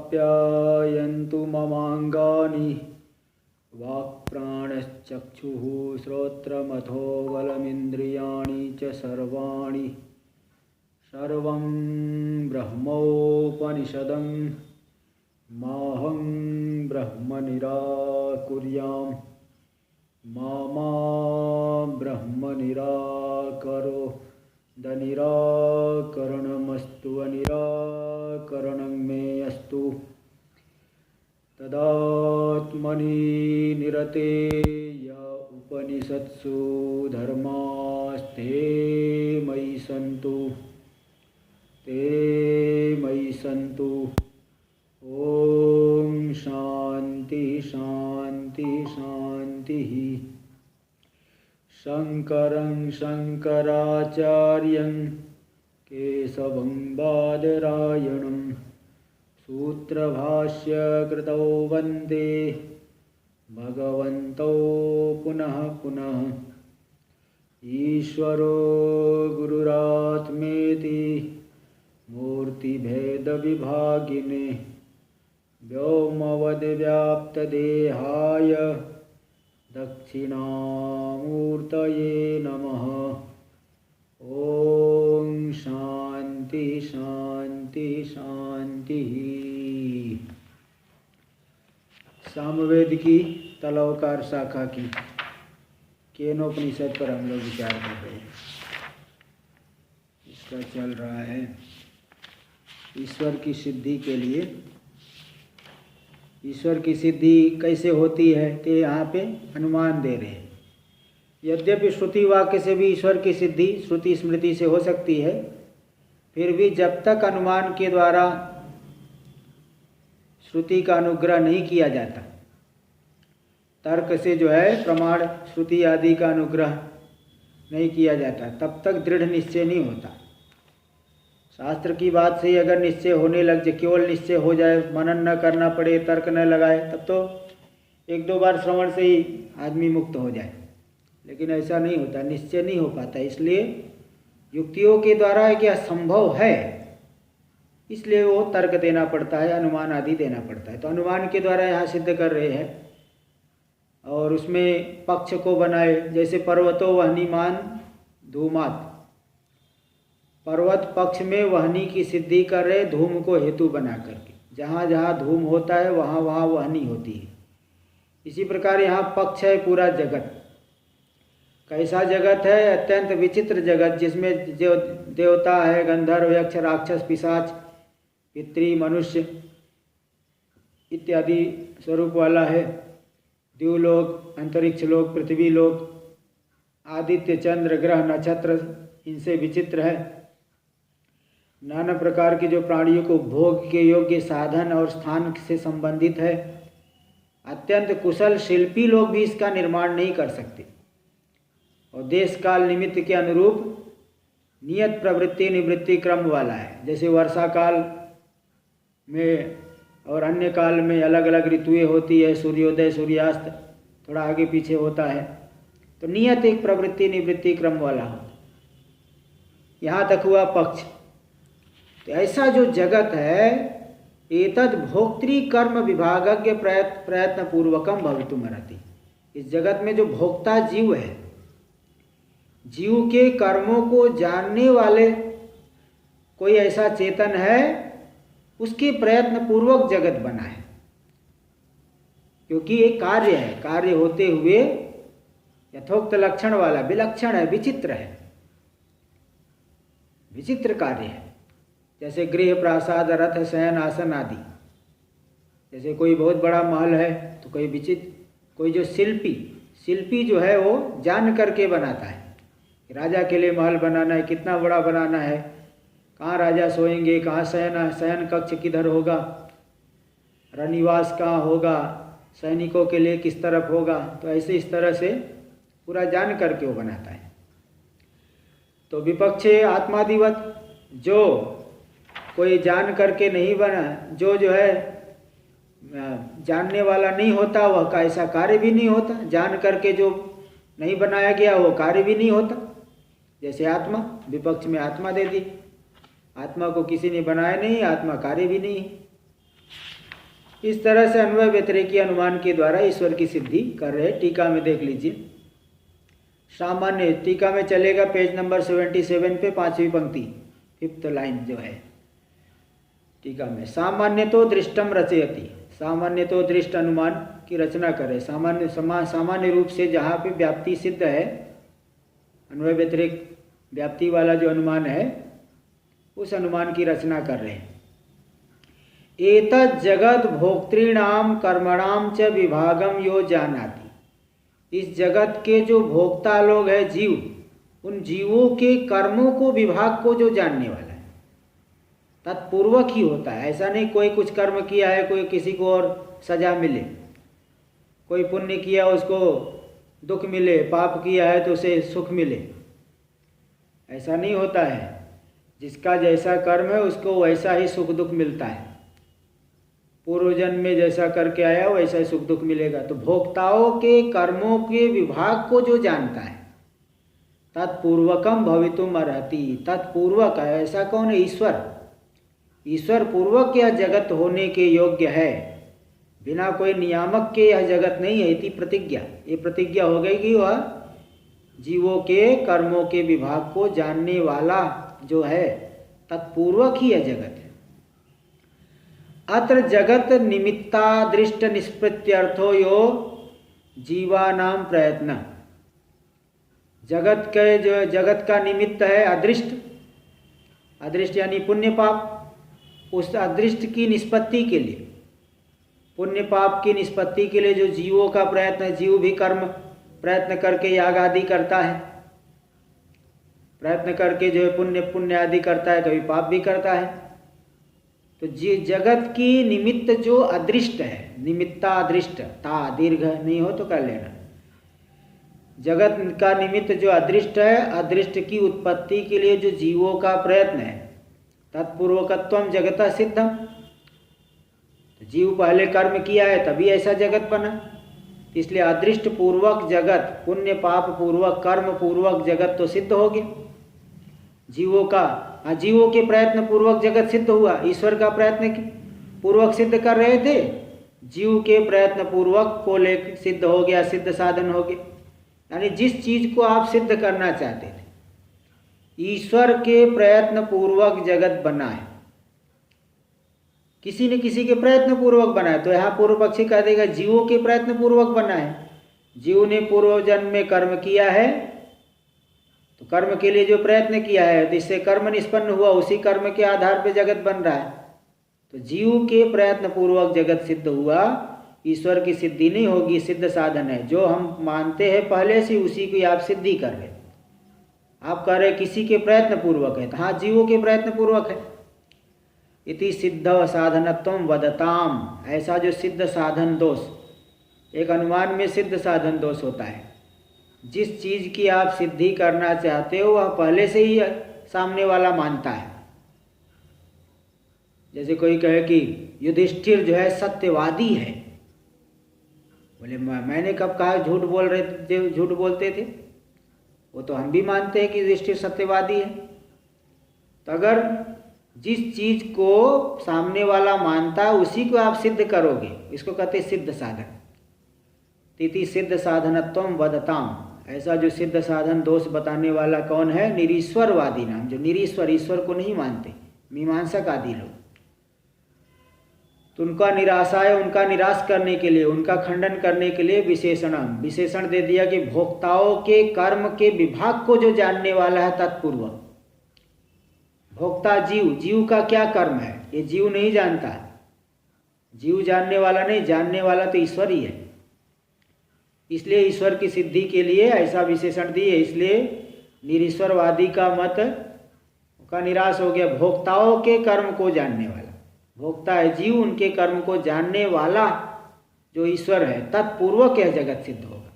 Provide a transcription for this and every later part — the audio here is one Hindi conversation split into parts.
आप्यायन्तु ममाङ्गानि वाक्प्राणश्चक्षुः श्रोत्रमथो बलमिन्द्रियाणि च सर्वाणि सर्वं ब्रह्मोपनिषदं माहं ब्रह्म निराकुर्याम् मा ब्रह्म निराकरो निराकरणमस्तु अनिराकरणं मे अस्तु तदात्मनि निरते य उपनिषत्सु धर्मास्ते मयि सन्तु ओम शांति शांति शांति। शंकरं शंकराचार्यं केशवं बादरायणं सूत्रभाष्यकृतौ वन्दे भगवन्तौ पुनः पुनः। ईश्वरो गुरुरात्मेति मूर्तिभेदविभागिने व्योमवद्व्याप्तदेहाय दक्षिणामूर्तये नमः। ओम शांति शांति शांति। सामवेद की तलवकार शाखा की केनोपनिषद पर हम लोग विचार कर रहे हैं। इसका चल रहा है ईश्वर की सिद्धि के लिए। ईश्वर की सिद्धि कैसे होती है तो यहाँ पे अनुमान दे रहे हैं। यद्यपि श्रुति वाक्य से भी ईश्वर की सिद्धि श्रुति स्मृति से हो सकती है, फिर भी जब तक अनुमान के द्वारा श्रुति का अनुग्रह नहीं किया जाता, तर्क से जो है प्रमाण श्रुति आदि का अनुग्रह नहीं किया जाता, तब तक दृढ़ निश्चय नहीं होता। शास्त्र की बात से ही अगर निश्चय होने लग जाए, केवल निश्चय हो जाए, मनन न करना पड़े, तर्क न लगाए, तब तो एक दो बार श्रवण से ही आदमी मुक्त हो जाए। लेकिन ऐसा नहीं होता, निश्चय नहीं हो पाता। इसलिए युक्तियों के द्वारा क्या संभव है, इसलिए वो तर्क देना पड़ता है, अनुमान आदि देना पड़ता है। तो अनुमान के द्वारा यहाँ सिद्ध कर रहे हैं और उसमें पक्ष को बनाए। जैसे पर्वतो वह्निमान धूमात, पर्वत पक्ष में वहनी की सिद्धि कर रहे, धूम को हेतु बना करके। जहाँ जहाँ धूम होता है वहाँ वहाँ वहनी होती है। इसी प्रकार यहाँ पक्ष है पूरा जगत। कैसा जगत है? अत्यंत विचित्र जगत, जिसमें जो देवता है, गंधर्व, यक्ष, राक्षस, पिशाच, पितृ, मनुष्य इत्यादि स्वरूप वाला है। द्युलोक, अंतरिक्ष लोक, पृथ्वी लोक, आदित्य, चंद्र, ग्रह, नक्षत्र इनसे विचित्र है। नाना प्रकार के जो प्राणियों को भोग के योग्य साधन और स्थान से संबंधित है। अत्यंत कुशल शिल्पी लोग भी इसका निर्माण नहीं कर सकते। और देश काल निमित्त के अनुरूप नियत प्रवृत्ति निवृत्ति क्रम वाला है। जैसे वर्षा काल में और अन्य काल में अलग अलग ऋतुएं होती है, सूर्योदय सूर्यास्त थोड़ा आगे पीछे होता है, तो नियत एक प्रवृत्ति निवृत्ति क्रम वाला हो। यहाँ तक हुआ पक्ष। तो ऐसा जो जगत है, एतद भोक्तृ कर्म विभागज्ञ प्रयत्न पूर्वकम भवितुमर्हति। इस जगत में जो भोक्ता जीव है, जीव के कर्मों को जानने वाले कोई ऐसा चेतन है, उसके प्रयत्न पूर्वक जगत बना है। क्योंकि एक कार्य है, कार्य होते हुए यथोक्त लक्षण वाला, विलक्षण है, विचित्र है, विचित्र कार्य है। जैसे गृह, प्रासाद, रथ, शयन, आसन आदि। जैसे कोई बहुत बड़ा महल है तो कोई विचित्र, कोई जो शिल्पी जो है वो जान करके बनाता है। राजा के लिए महल बनाना है, कितना बड़ा बनाना है, कहाँ राजा सोएंगे, कहाँ शयन कक्ष किधर होगा, रनिवास कहाँ होगा, सैनिकों के लिए किस तरफ होगा। तो ऐसे इस तरह से पूरा जान करके वो बनाता है। तो विपक्षे आत्मादिवत, जो कोई जान करके नहीं बना, जो है जानने वाला नहीं होता, वह का ऐसा कार्य भी नहीं होता। जान करके जो नहीं बनाया गया वो कार्य भी नहीं होता। जैसे आत्मा, विपक्ष में आत्मा दे दी। आत्मा को किसी ने बनाया नहीं, आत्मा कार्य भी नहीं। इस तरह से अन्वय व्यतिरेकी अनुमान के द्वारा ईश्वर की सिद्धि कर रहे। टीका में देख लीजिए, सामान्य टीका में चलेगा पेज नंबर 77 पे 5वीं पंक्ति 5th लाइन जो है टीका में। सामान्य तो दृष्टम रचयति, सामान्य तो दृष्ट अनुमान की रचना करे। सामान्य रूप से जहाँ पे व्याप्ति सिद्ध है, अन्वय व्यतिरेक व्याप्ति वाला जो अनुमान है, उस अनुमान की रचना कर रहे हैं। एतत् जगत भोक्तॄणाम कर्मणाम च विभागम यो जानाति, इस जगत के जो भोक्ता लोग हैं जीव, उन जीवों के कर्मों को, विभाग को जो जानने वाला है, तत्पूर्वक ही होता है। ऐसा नहीं कोई कुछ कर्म किया है कोई किसी को और सजा मिले, कोई पुण्य किया उसको दुख मिले, पाप किया है तो उसे सुख मिले, ऐसा नहीं होता है। जिसका जैसा कर्म है उसको वैसा ही सुख दुख मिलता है। पूर्व जन्म में जैसा करके आया वैसा ही सुख दुख मिलेगा। तो भोक्ताओं के कर्मों के विभाग को जो जानता है, तत्पूर्वकम भवितुम अर्हति, तत्पूर्वक है, ऐसा कौन है? ईश्वर। ईश्वर पूर्वक यह जगत होने के योग्य है, बिना कोई नियामक के यह जगत नहीं है। इति प्रतिज्ञा, ये प्रतिज्ञा हो गई कि वह जीवों के कर्मों के विभाग को जानने वाला जो है, तत्पूर्वक ही यह जगत है। अत्र जगत निमित्ता दृष्ट निष्पत्त्यर्थो यो जीवानाम प्रयत्न, जगत के जो जगत का निमित्त है अदृष्ट, अदृष्ट यानी पुण्य पाप, उस अदृष्ट की निष्पत्ति के लिए, पुण्य पाप की निष्पत्ति के लिए जो जीवों का प्रयत्न है, जीव भी कर्म प्रयत्न करके याग आदि करता है, प्रयत्न करके जो है पुण्य आदि करता है, कभी पाप भी करता है। तो जगत की निमित्त जो अदृष्ट है, निमित्ता अदृष्ट, ता दीर्घ नहीं हो तो कर लेना, जगत का निमित्त जो अदृष्ट है, अदृष्ट की उत्पत्ति के लिए जो जीवों का प्रयत्न है, तत्पूर्वकत्वम जगत सिद्धम, तो जीव पहले कर्म किया है तभी ऐसा जगत बना, इसलिए अदृष्ट पूर्वक जगत, पुण्य पाप पूर्वक कर्म पूर्वक जगत तो सिद्ध हो गया जीवों का। जीवों के प्रयत्न पूर्वक जगत सिद्ध हुआ, ईश्वर का प्रयत्न पूर्वक सिद्ध कर रहे थे, जीव के प्रयत्न पूर्वक को ले सिद्ध हो गया, सिद्ध साधन हो गया। यानी जिस चीज को आप सिद्ध करना चाहते थे, ईश्वर के प्रयत्न पूर्वक जगत बना है, किसी न किसी के प्रयत्न पूर्वक बना है। तो यहाँ पूर्व पक्षी कह देगा जीवों के प्रयत्न पूर्वक बना है, जीव ने पूर्व जन्म में कर्म किया है, तो कर्म के लिए जो प्रयत्न किया है जिससे कर्म निष्पन्न हुआ, उसी कर्म के आधार पर जगत बन रहा है। तो जीव के प्रयत्न पूर्वक जगत सिद्ध हुआ, ईश्वर की सिद्धि नहीं होगी, सिद्ध साधन है। जो हम मानते हैं पहले से उसी की आप सिद्धि कर रहे। आप कह रहे किसी के प्रयत्न पूर्वक है, तो हाँ जीवों के प्रयत्न पूर्वक है। इति सिद्ध साधनत्वम वदताम, ऐसा जो सिद्ध साधन दोष, एक अनुमान में सिद्ध साधन दोष होता है। जिस चीज की आप सिद्धि करना चाहते हो वह पहले से ही सामने वाला मानता है। जैसे कोई कहे कि युधिष्ठिर जो है सत्यवादी है, बोले मैंने कब कहा झूठ बोल रहे थे, झूठ बोलते थे, वो तो हम भी मानते हैं कि युधिष्ठिर सत्यवादी है। तो अगर जिस चीज को सामने वाला मानता है उसी को आप सिद्ध करोगे, इसको कहते हैं सिद्ध साधन। तिथि सिद्ध साधनत्वम वदताम, ऐसा जो सिद्ध साधन दोष बताने वाला कौन है? निरीश्वरवादी नाम, जो निरीश्वर, ईश्वर को नहीं मानते, मीमांसक आदि लोग। तो उनका निराशा है, उनका निराश करने के लिए, उनका खंडन करने के लिए विशेषण दे दिया कि भोक्ताओं के कर्म के विभाग को जो जानने वाला है तत्पूर्वक। भोक्ता जीव, जीव का क्या कर्म है ये जीव नहीं जानता, जीव जानने वाला नहीं, जानने वाला तो ईश्वर ही है। इसलिए ईश्वर की सिद्धि के लिए ऐसा विशेषण दिए, इसलिए निरीश्वरवादी का मत का निराश हो गया। भोक्ताओं के कर्म को जानने वाला, भोक्ता है जीव, उनके कर्म को जानने वाला जो ईश्वर है, तत्पूर्वक यह जगत सिद्ध होगा।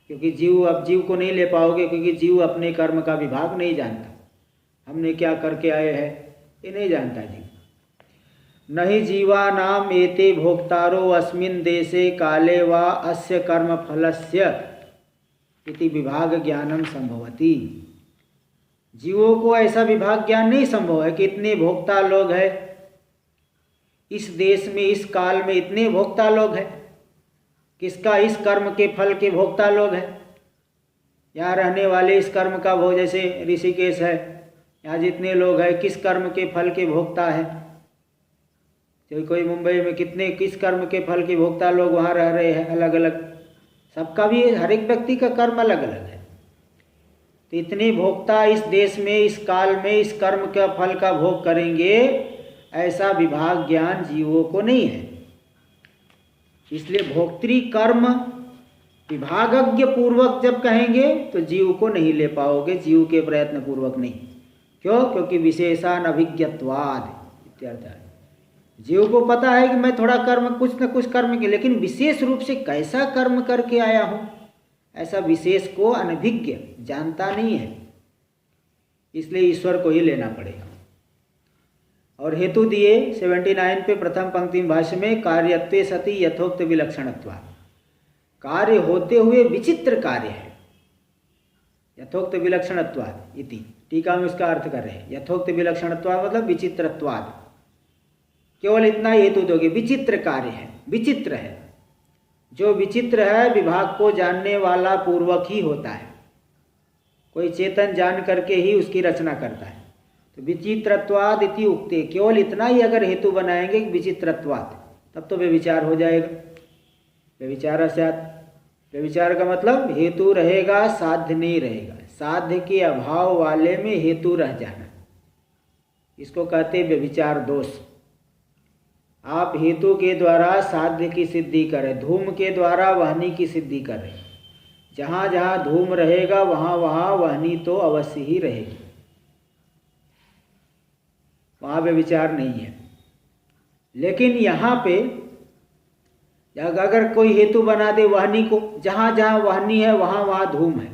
क्योंकि जीव, अब जीव को नहीं ले पाओगे, क्योंकि जीव अपने कर्म का विभाग नहीं जानता, हमने क्या करके आए हैं ये नहीं जानता जीव। नहीं जीवानाम एते भोक्तारो अस्मिन् देशे काले वा अस्य कर्म फलस्य इति विभाग ज्ञानम संभवति। जीवों को ऐसा विभाग ज्ञान नहीं संभव है कि इतने भोक्ता लोग हैं, इस देश में इस काल में इतने भोक्ता लोग हैं, किसका इस कर्म के फल के भोक्ता लोग हैं। यहाँ रहने वाले इस कर्म का भोग, जैसे ऋषिकेश है, यहाँ जितने लोग हैं किस कर्म के फल के भोक्ता है। तो कोई मुंबई में कितने किस कर्म के फल के भोक्ता लोग वहाँ रह रहे हैं, अलग अलग, सबका भी हर एक व्यक्ति का कर्म अलग अलग है। तो इतने भोक्ता इस देश में इस काल में इस कर्म का फल का भोग करेंगे, ऐसा विभाग ज्ञान जीवों को नहीं है। इसलिए भोक्तृ कर्म विभागज्ञ पूर्वक जब कहेंगे तो जीव को नहीं ले पाओगे, जीव के प्रयत्न पूर्वक नहीं। क्यों? क्योंकि विशेषान अभिज्ञत्वाद इत्यर्थ है। जीव को पता है कि मैं थोड़ा कर्म कुछ न कुछ कर्म के, लेकिन विशेष रूप से कैसा कर्म करके आया हूँ ऐसा विशेष को अनभिज्ञ जानता नहीं है, इसलिए ईश्वर को ही लेना पड़ेगा। और हेतु दिए 79 पे प्रथम पंक्ति भाष्य में, कार्यत्वे सति यथोक्त विलक्षणत्वात्, कार्य होते हुए विचित्र कार्य है, यथोक्त विलक्षणत्वात् इति। टीका में उसका अर्थ कर रहे हैं, यथोक्त विलक्षणत्वात् मतलब विचित्रत्वात्। केवल इतना हेतु दोगे, विचित्र कार्य है, विचित्र है। जो विचित्र है विभाग को जानने वाला पूर्वक ही होता है, कोई चेतन जान करके ही उसकी रचना करता है। तो विचित्रत्वाद इति उक्ते, केवल इतना ही अगर हेतु बनाएंगे विचित्रत्वाद, तब तो व्यभिचार हो जाएगा। व्यभिचार स्यात्, व्यभिचार का मतलब हेतु रहेगा साध्य नहीं रहेगा, साध्य के अभाव वाले में हेतु रह जाना, इसको कहते हैं व्यभिचार दोष। आप हेतु के द्वारा साध्य की सिद्धि करें, धूम के द्वारा वाहनी की सिद्धि करें, जहाँ जहाँ धूम रहेगा वहाँ वहाँ वाहनी तो अवश्य ही रहेगी, वहाँ व्यभिचार नहीं है। लेकिन यहाँ पे अगर कोई हेतु बना दे वाहनी को, जहाँ जहाँ वाहनी है वहाँ वहाँ धूम है,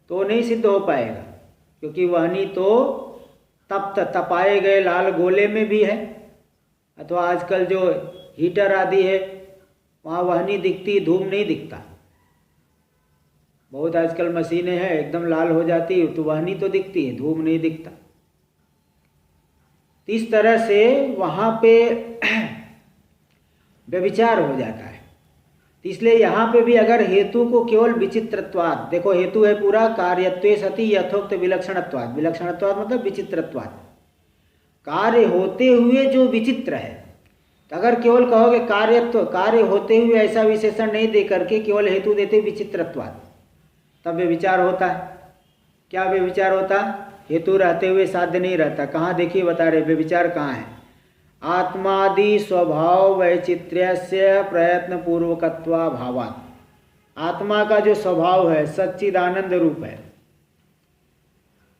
तो नहीं सिद्ध हो पाएगा, क्योंकि वाहनी तो तप्त तपाए गए लाल गोले में भी है, अथवा आजकल जो हीटर आदि है वहाँ वाहनी दिखती, धूम नहीं दिखता। बहुत आजकल मशीनें हैं एकदम लाल हो जाती है तो वाहनी तो दिखती है, धूम नहीं दिखता। इस तरह से वहाँ पे व्यभिचार हो जाता है। इसलिए यहाँ पे भी अगर हेतु को केवल विचित्रत्वाद, देखो हेतु है पूरा कार्यत्वे सति यथोक्त विलक्षणत्वाद, विलक्षणत्वाद मतलब विचित्रत्वाद, कार्य होते हुए जो विचित्र है। तो अगर केवल कहोगे कार्यत्व, कार्य होते हुए ऐसा विशेषण नहीं दे करके केवल हेतु देते विचित्रत्वाद, तब व्यभिचार होता है। क्या व्यभिचार होता? हेतु रहते हुए साध्य नहीं रहता। कहाँ देखिए बता रहे व्यभिचार कहाँ है? आत्मादि स्वभाव वैचित्र्यस्य प्रयत्न पूर्वकत्वा भावात्, आत्मा का जो स्वभाव है सच्चिदानंद रूप है,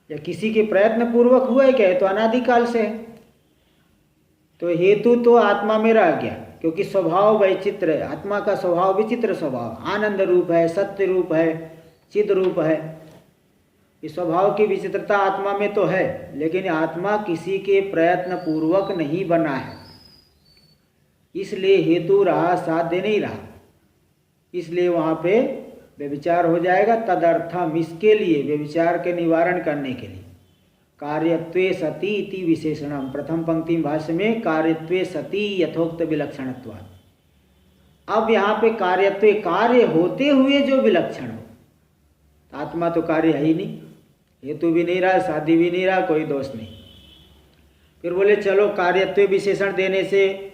या किसी के प्रयत्न पूर्वक हुआ है क्या? तो अनादिकाल से है। तो हेतु तो आत्मा में रह गया, क्योंकि स्वभाव वैचित्र है, आत्मा का स्वभाव विचित्र स्वभाव, आनंद रूप है, सत्य रूप है, चिद रूप है। इस स्वभाव की विचित्रता आत्मा में तो है, लेकिन आत्मा किसी के प्रयत्न पूर्वक नहीं बना है, इसलिए हेतु रहा, साध्य नहीं रहा, इसलिए वहाँ पे व्यभिचार हो जाएगा। तदर्थम, इसके लिए व्यभिचार के निवारण करने के लिए कार्यत्वे सति इति विशेषणम, प्रथम पंक्ति भाष्य में कार्यत्वे सति यथोक्त विलक्षणत्वात्। अब यहाँ पे कार्यत्वे, कार्य होते हुए जो विलक्षण हो, आत्मा तो कार्य है ही नहीं, हेतु भी नहीं रहा, साध्य भी नहीं रहा, कोई दोष नहीं। फिर बोले चलो कार्यत्वे विशेषण देने से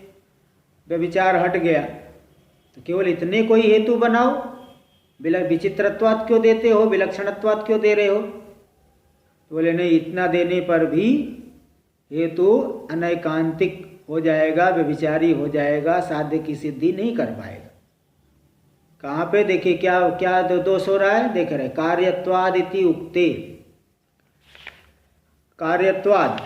व्यभिचार हट गया, तो केवल इतने कोई हेतु बनाओ, विचित्रत्वात् क्यों देते हो, विलक्षणत्वात् क्यों दे रहे हो? तो बोले नहीं, इतना देने पर भी हेतु अनैकांतिक हो जाएगा, व्यभिचारी हो जाएगा, साध्य की सिद्धि नहीं कर पाएगा। कहाँ पे देखिए क्या क्या दोष हो रहा है, देख रहे कार्यत्वाद इति उक्ते, कार्यत्वाद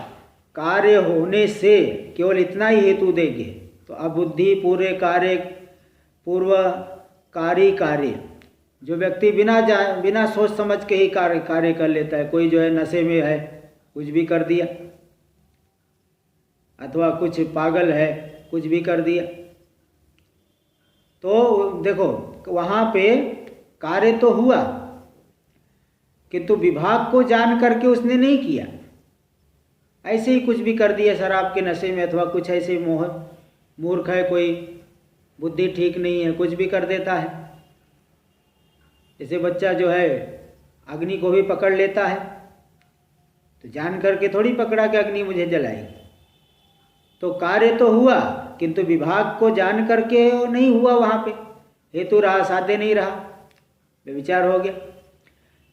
कार्य होने से केवल इतना ही हेतु देंगे तो अबुद्धि पूरे कार्य पूर्वकारी कार्य, जो व्यक्ति बिना सोच समझ के ही कार्य कर लेता है, कोई जो है नशे में है कुछ भी कर दिया, अथवा कुछ पागल है कुछ भी कर दिया, तो देखो वहाँ पे कार्य तो हुआ किंतु विभाग को जान करके उसने नहीं किया। ऐसे ही कुछ भी कर दिए शराब के नशे में, अथवा कुछ ऐसे मूर्ख है, कोई बुद्धि ठीक नहीं है, कुछ भी कर देता है। जैसे बच्चा जो है अग्नि को भी पकड़ लेता है, तो जान करके थोड़ी पकड़ा कि अग्नि मुझे जलाएगी। तो कार्य तो हुआ, किंतु विभाग को जान करके नहीं हुआ, वहाँ पे हेतु रहा, साध्य नहीं रहा, विचार हो गया।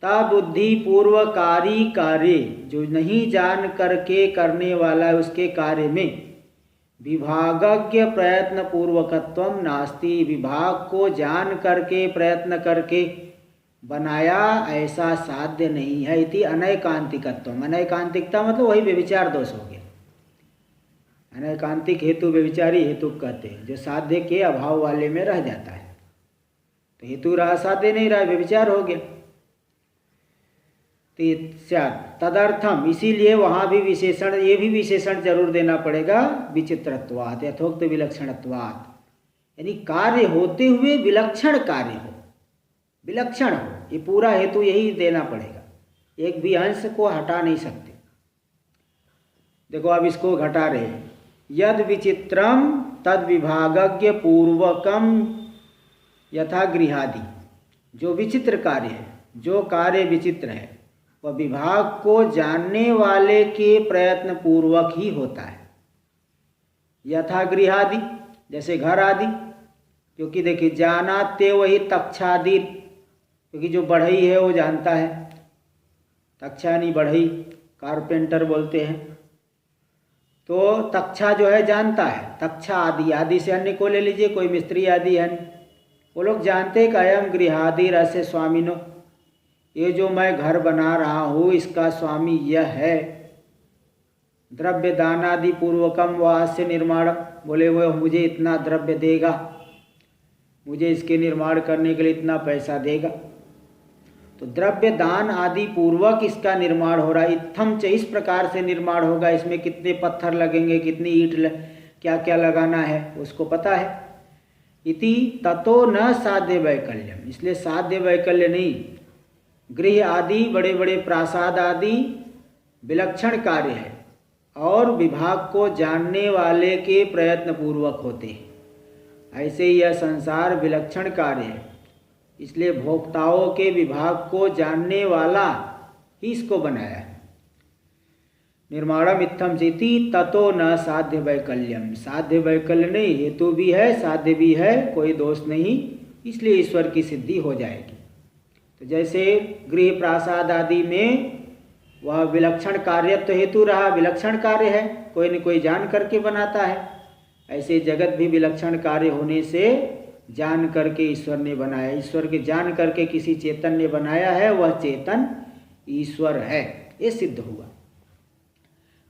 ता बुद्धि पूर्वकारी कार्य, जो नहीं जान करके करने वाला है उसके कार्य में विभागज्ञ प्रयत्न पूर्वकत्वम नास्ति। विभाग को जान करके प्रयत्न करके बनाया ऐसा साध्य नहीं है। इति अनैकांतिकत्वम, अनैकांतिकता मतलब वही व्यभिचार दोष हो गया। अनैकांतिक हेतु व्यभिचारी हेतु कहते हैं, जो साध्य के अभाव वाले में रह जाता है। तो हेतु रहा, साध्य नहीं रहा, व्यभिचार हो गया। तदर्थम, इसीलिए वहाँ भी विशेषण, ये भी विशेषण जरूर देना पड़ेगा, विचित्रत्वात् यथोक्त विलक्षणत्वात्, यानी कार्य होते हुए विलक्षण कार्य हो, विलक्षण हो, ये पूरा हेतु यही देना पड़ेगा। एक भी अंश को हटा नहीं सकते। देखो अब इसको घटा रहे हैं, यद विचित्रम तद विभागज्ञ पूर्वकम यथा गृहादि। जो विचित्र कार्य है, जो कार्य विचित्र है, वह विभाग को जानने वाले के प्रयत्न पूर्वक ही होता है। यथा गृहादि, जैसे घर आदि, क्योंकि देखिए जानाते वही तक्षादि, क्योंकि जो बढ़ई है वो जानता है, तक्षानी बढ़ई कारपेंटर बोलते हैं, तो तक्षा जो है जानता है। तक्षा आदि, आदि से अन्य को ले लीजिए, कोई मिस्त्री आदि है, वो लोग जानते हैं कि अयम गृहादि रस्य स्वामिनो, ये जो मैं घर बना रहा हूँ इसका स्वामी यह है। द्रव्य दानादि पूर्वकम वास्य निर्माण, बोले वो मुझे इतना द्रव्य देगा, मुझे इसके निर्माण करने के लिए इतना पैसा देगा। तो द्रव्य दान आदि पूर्वक इसका निर्माण हो रहा है। इत्थम च, इस प्रकार से निर्माण होगा, इसमें कितने पत्थर लगेंगे, कितनी ईंट क्या क्या लगाना है उसको पता है। इति ततो न साध्य वैकल्यम, इसलिए साध्य वैकल्य नहीं। गृह आदि, बड़े बड़े प्रासाद आदि विलक्षण कार्य है और विभाग को जानने वाले के प्रयत्न पूर्वक होते हैं। ऐसे ही यह संसार विलक्षण कार्य है, इसलिए भोक्ताओं के विभाग को जानने वाला ही इसको बनाया है। निर्माणम इत्थम चेति ततो न साध्य वैकल्यम, साध्य वैकल्य नहीं, हेतु भी है, साध्य भी है, कोई दोष नहीं, इसलिए ईश्वर की सिद्धि हो जाएगी। तो जैसे गृह प्रासाद आदि में वह विलक्षण कार्य तो हेतु रहा, विलक्षण कार्य है, कोई न कोई जान करके बनाता है, ऐसे जगत भी विलक्षण कार्य होने से जान करके ईश्वर ने बनाया। ईश्वर के जान करके किसी चेतन ने बनाया है, वह चेतन ईश्वर है, ये सिद्ध हुआ।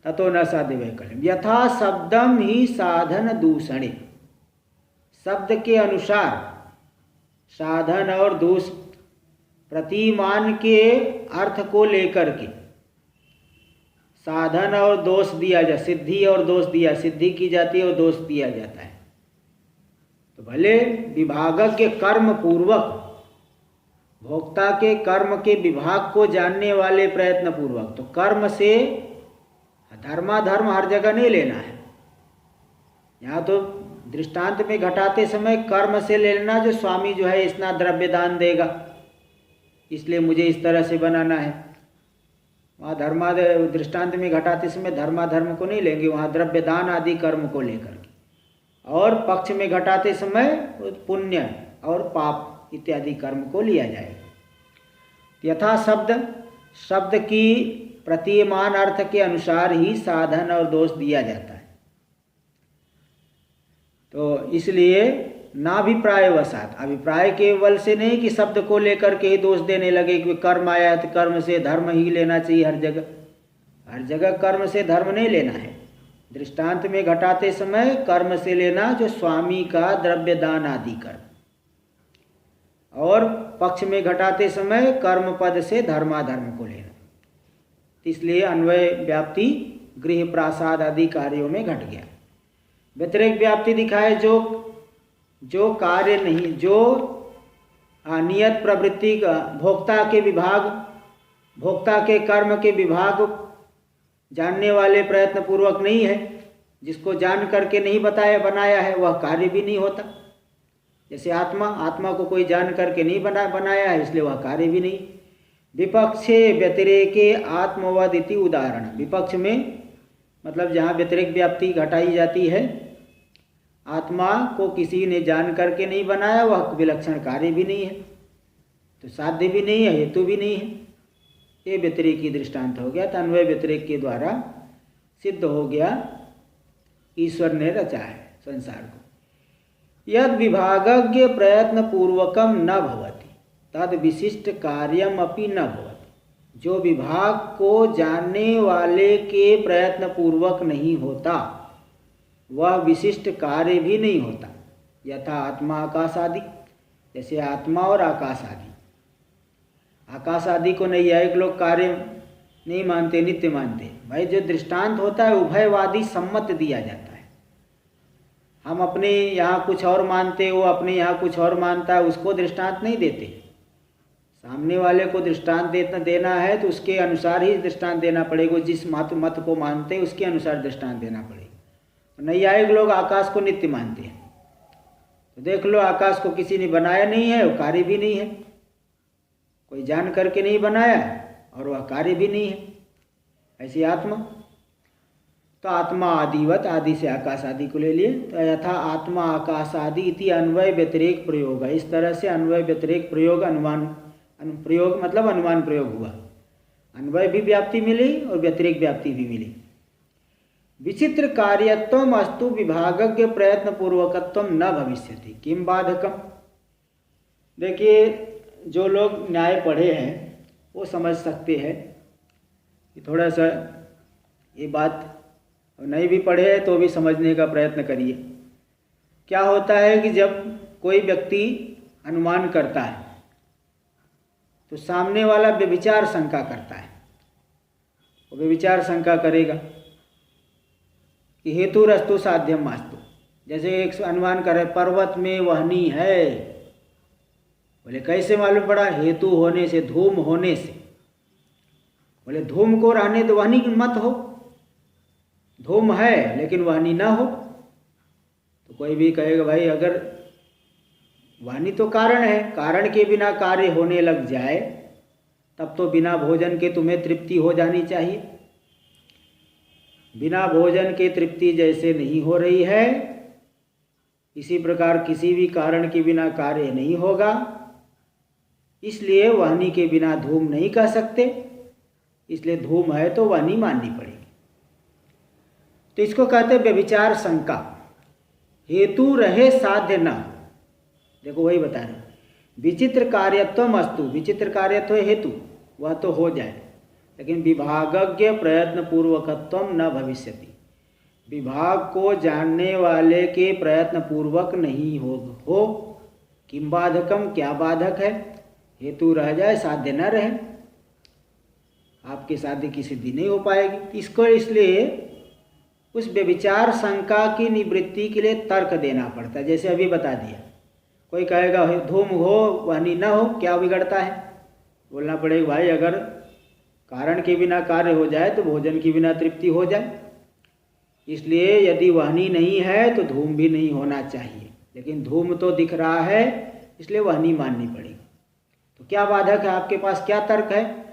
ततो न साध्य वैकल्यम यथा शब्दम ही साधन दूषणे, शब्द के अनुसार साधन और दूष प्रतिमान के अर्थ को लेकर के साधन और दोष दिया जा, सिद्धि और दोष दिया, सिद्धि की जाती है और दोष दिया जाता है। तो भले विभागक के कर्म पूर्वक, भोक्ता के कर्म के विभाग को जानने वाले प्रयत्न पूर्वक, तो कर्म से धर्माधर्म हर जगह नहीं लेना है। यहाँ तो दृष्टांत में घटाते समय कर्म से लेना, जो स्वामी जो है इतना द्रव्य दान देगा इसलिए मुझे इस तरह से बनाना है। वहाँ दृष्टांत में घटाते समय धर्माधर्म को नहीं लेंगे, वहाँ द्रव्य दान आदि कर्म को लेकर के। और पक्ष में घटाते समय पुण्य और पाप इत्यादि कर्म को लिया जाएगा। यथा शब्द, शब्द की प्रतीयमान अर्थ के अनुसार ही साधन और दोष दिया जाता है। तो इसलिए नाभिप्राय वसात, अभिप्राय के बल से नहीं कि शब्द को लेकर के ही दोष देने लगे कि कर्म आया है तो कर्म से धर्म ही लेना चाहिए हर जगह। हर जगह कर्म से धर्म नहीं लेना है। दृष्टांत में घटाते समय कर्म से लेना जो स्वामी का द्रव्य दान आदि कर्म, और पक्ष में घटाते समय कर्म पद से धर्माधर्म को लेना। इसलिए अन्वय व्याप्ति गृह प्रासाद आदि कार्यों में घट गया। व्यतिरेक व्याप्ति दिखाए जो कार्य नहीं, जो नियत प्रवृत्ति का भोक्ता के विभाग, भोक्ता के कर्म के विभाग जानने वाले प्रयत्न पूर्वक नहीं है, जिसको जान करके नहीं बनाया है वह कार्य भी नहीं होता। जैसे आत्मा को कोई जान करके नहीं बनाया है, इसलिए वह कार्य भी नहीं। विपक्षे व्यतिरेके आत्मवद इति उदाहरण। विपक्ष में मतलब जहाँ व्यतिरेक व्याप्ति घटाई जाती है, आत्मा को किसी ने जान करके नहीं बनाया, वह विलक्षण कार्य भी नहीं है, तो साध्य भी नहीं है, हेतु भी नहीं है। ये व्यतिरेक की दृष्टांत हो गया। तो अन्वय व्यतिरेक के द्वारा सिद्ध हो गया ईश्वर ने रचा है संसार को। यद विभागज्ञ प्रयत्न पूर्वकम न भवति तद विशिष्ट कार्यम अपि न भवति। जो विभाग को जानने वाले के प्रयत्न पूर्वक नहीं होता, वह विशिष्ट कार्य भी नहीं होता। यथा आत्मा आकाश आदि, जैसे आत्मा और आकाश आदि। आकाश आदि को नैयायिक लोग कार्य नहीं मानते, नित्य मानते। भाई जो दृष्टांत होता है उभयवादी सम्मत दिया जाता है। हम अपने यहाँ कुछ और मानते, वो अपने यहाँ कुछ और मानता है, उसको दृष्टांत नहीं देते। सामने वाले को दृष्टांत देना है तो उसके अनुसार ही दृष्टांत देना पड़ेगा। जिस मत को मानते हैं उसके अनुसार दृष्टांत देना पड़ेगा। नैयायिक लोग आकाश को नित्य मानते हैं, तो देख लो आकाश को किसी ने बनाया नहीं है, वो कार्य भी नहीं है। कोई जान करके नहीं बनाया और वह कार्य भी नहीं है। ऐसी आत्मा, तो आत्मा आदिवत, आदि से आकाश आदि को ले लिए। तो यथा आत्मा आकाश आदि इति अन्वय व्यतिरेक प्रयोग है। इस तरह से अन्वय व्यतिरेक प्रयोग, अनुमान प्रयोग मतलब अनुमान प्रयोग हुआ। अन्वय भी व्याप्ति मिली और व्यतिरेक व्याप्ति भी मिली। विचित्र कार्यत्वम अस्तु विभागज्ञ प्रयत्न पूर्वकत्वम न भविष्यति किम बाधकम। देखिए, जो लोग न्याय पढ़े हैं वो समझ सकते हैं कि थोड़ा सा ये बात, नहीं भी पढ़े हैं तो भी समझने का प्रयत्न करिए। क्या होता है कि जब कोई व्यक्ति अनुमान करता है तो सामने वाला व्यभिचार शंका करता है। वो व्यभिचार शंका करेगा कि हेतु रस्तु साध्यम मास्तु। जैसे एक अनुमान करे पर्वत में वहनी है, बोले कैसे मालूम पड़ा? हेतु होने से, धूम होने से। बोले धूम को रहने तो वहनी मत हो, धूम है लेकिन वहनी ना हो। तो कोई भी कहेगा भाई अगर वाणी तो कारण है, कारण के बिना कार्य होने लग जाए तब तो बिना भोजन के तुम्हें तृप्ति हो जानी चाहिए। बिना भोजन के तृप्ति जैसे नहीं हो रही है, इसी प्रकार किसी भी कारण के बिना कार्य नहीं होगा। इसलिए वाणी के बिना धूम नहीं कह सकते, इसलिए धूम है तो वाणी माननी पड़ेगी। तो इसको कहते हैं व्यभिचार शंका। हेतु रहे साध्य न। देखो वही बता रहे, विचित्र कार्यत्वम अस्तु। विचित्र कार्यत्व हेतु, वह तो हो जाए, लेकिन विभागज्ञ प्रयत्न पूर्वकत्वम न भविष्यति। विभाग को जानने वाले के प्रयत्न पूर्वक नहीं हो किम बाधकम, क्या बाधक है? हेतु रह जाए, साध्य न रहे, आपके साध्य की सिद्धि नहीं हो पाएगी। इसको इसलिए उस व्यभिचार शंका की निवृत्ति के लिए तर्क देना पड़ता है। जैसे अभी बता दिया, कोई कहेगा धूम हो वहनी न हो, क्या बिगड़ता है? बोलना पड़ेगा भाई अगर कारण के बिना कार्य हो जाए तो भोजन के बिना तृप्ति हो जाए। इसलिए यदि वहनी नहीं है तो धूम भी नहीं होना चाहिए, लेकिन धूम तो दिख रहा है इसलिए वहनी माननी पड़ेगी। तो क्या बाधक है आपके पास, क्या तर्क है?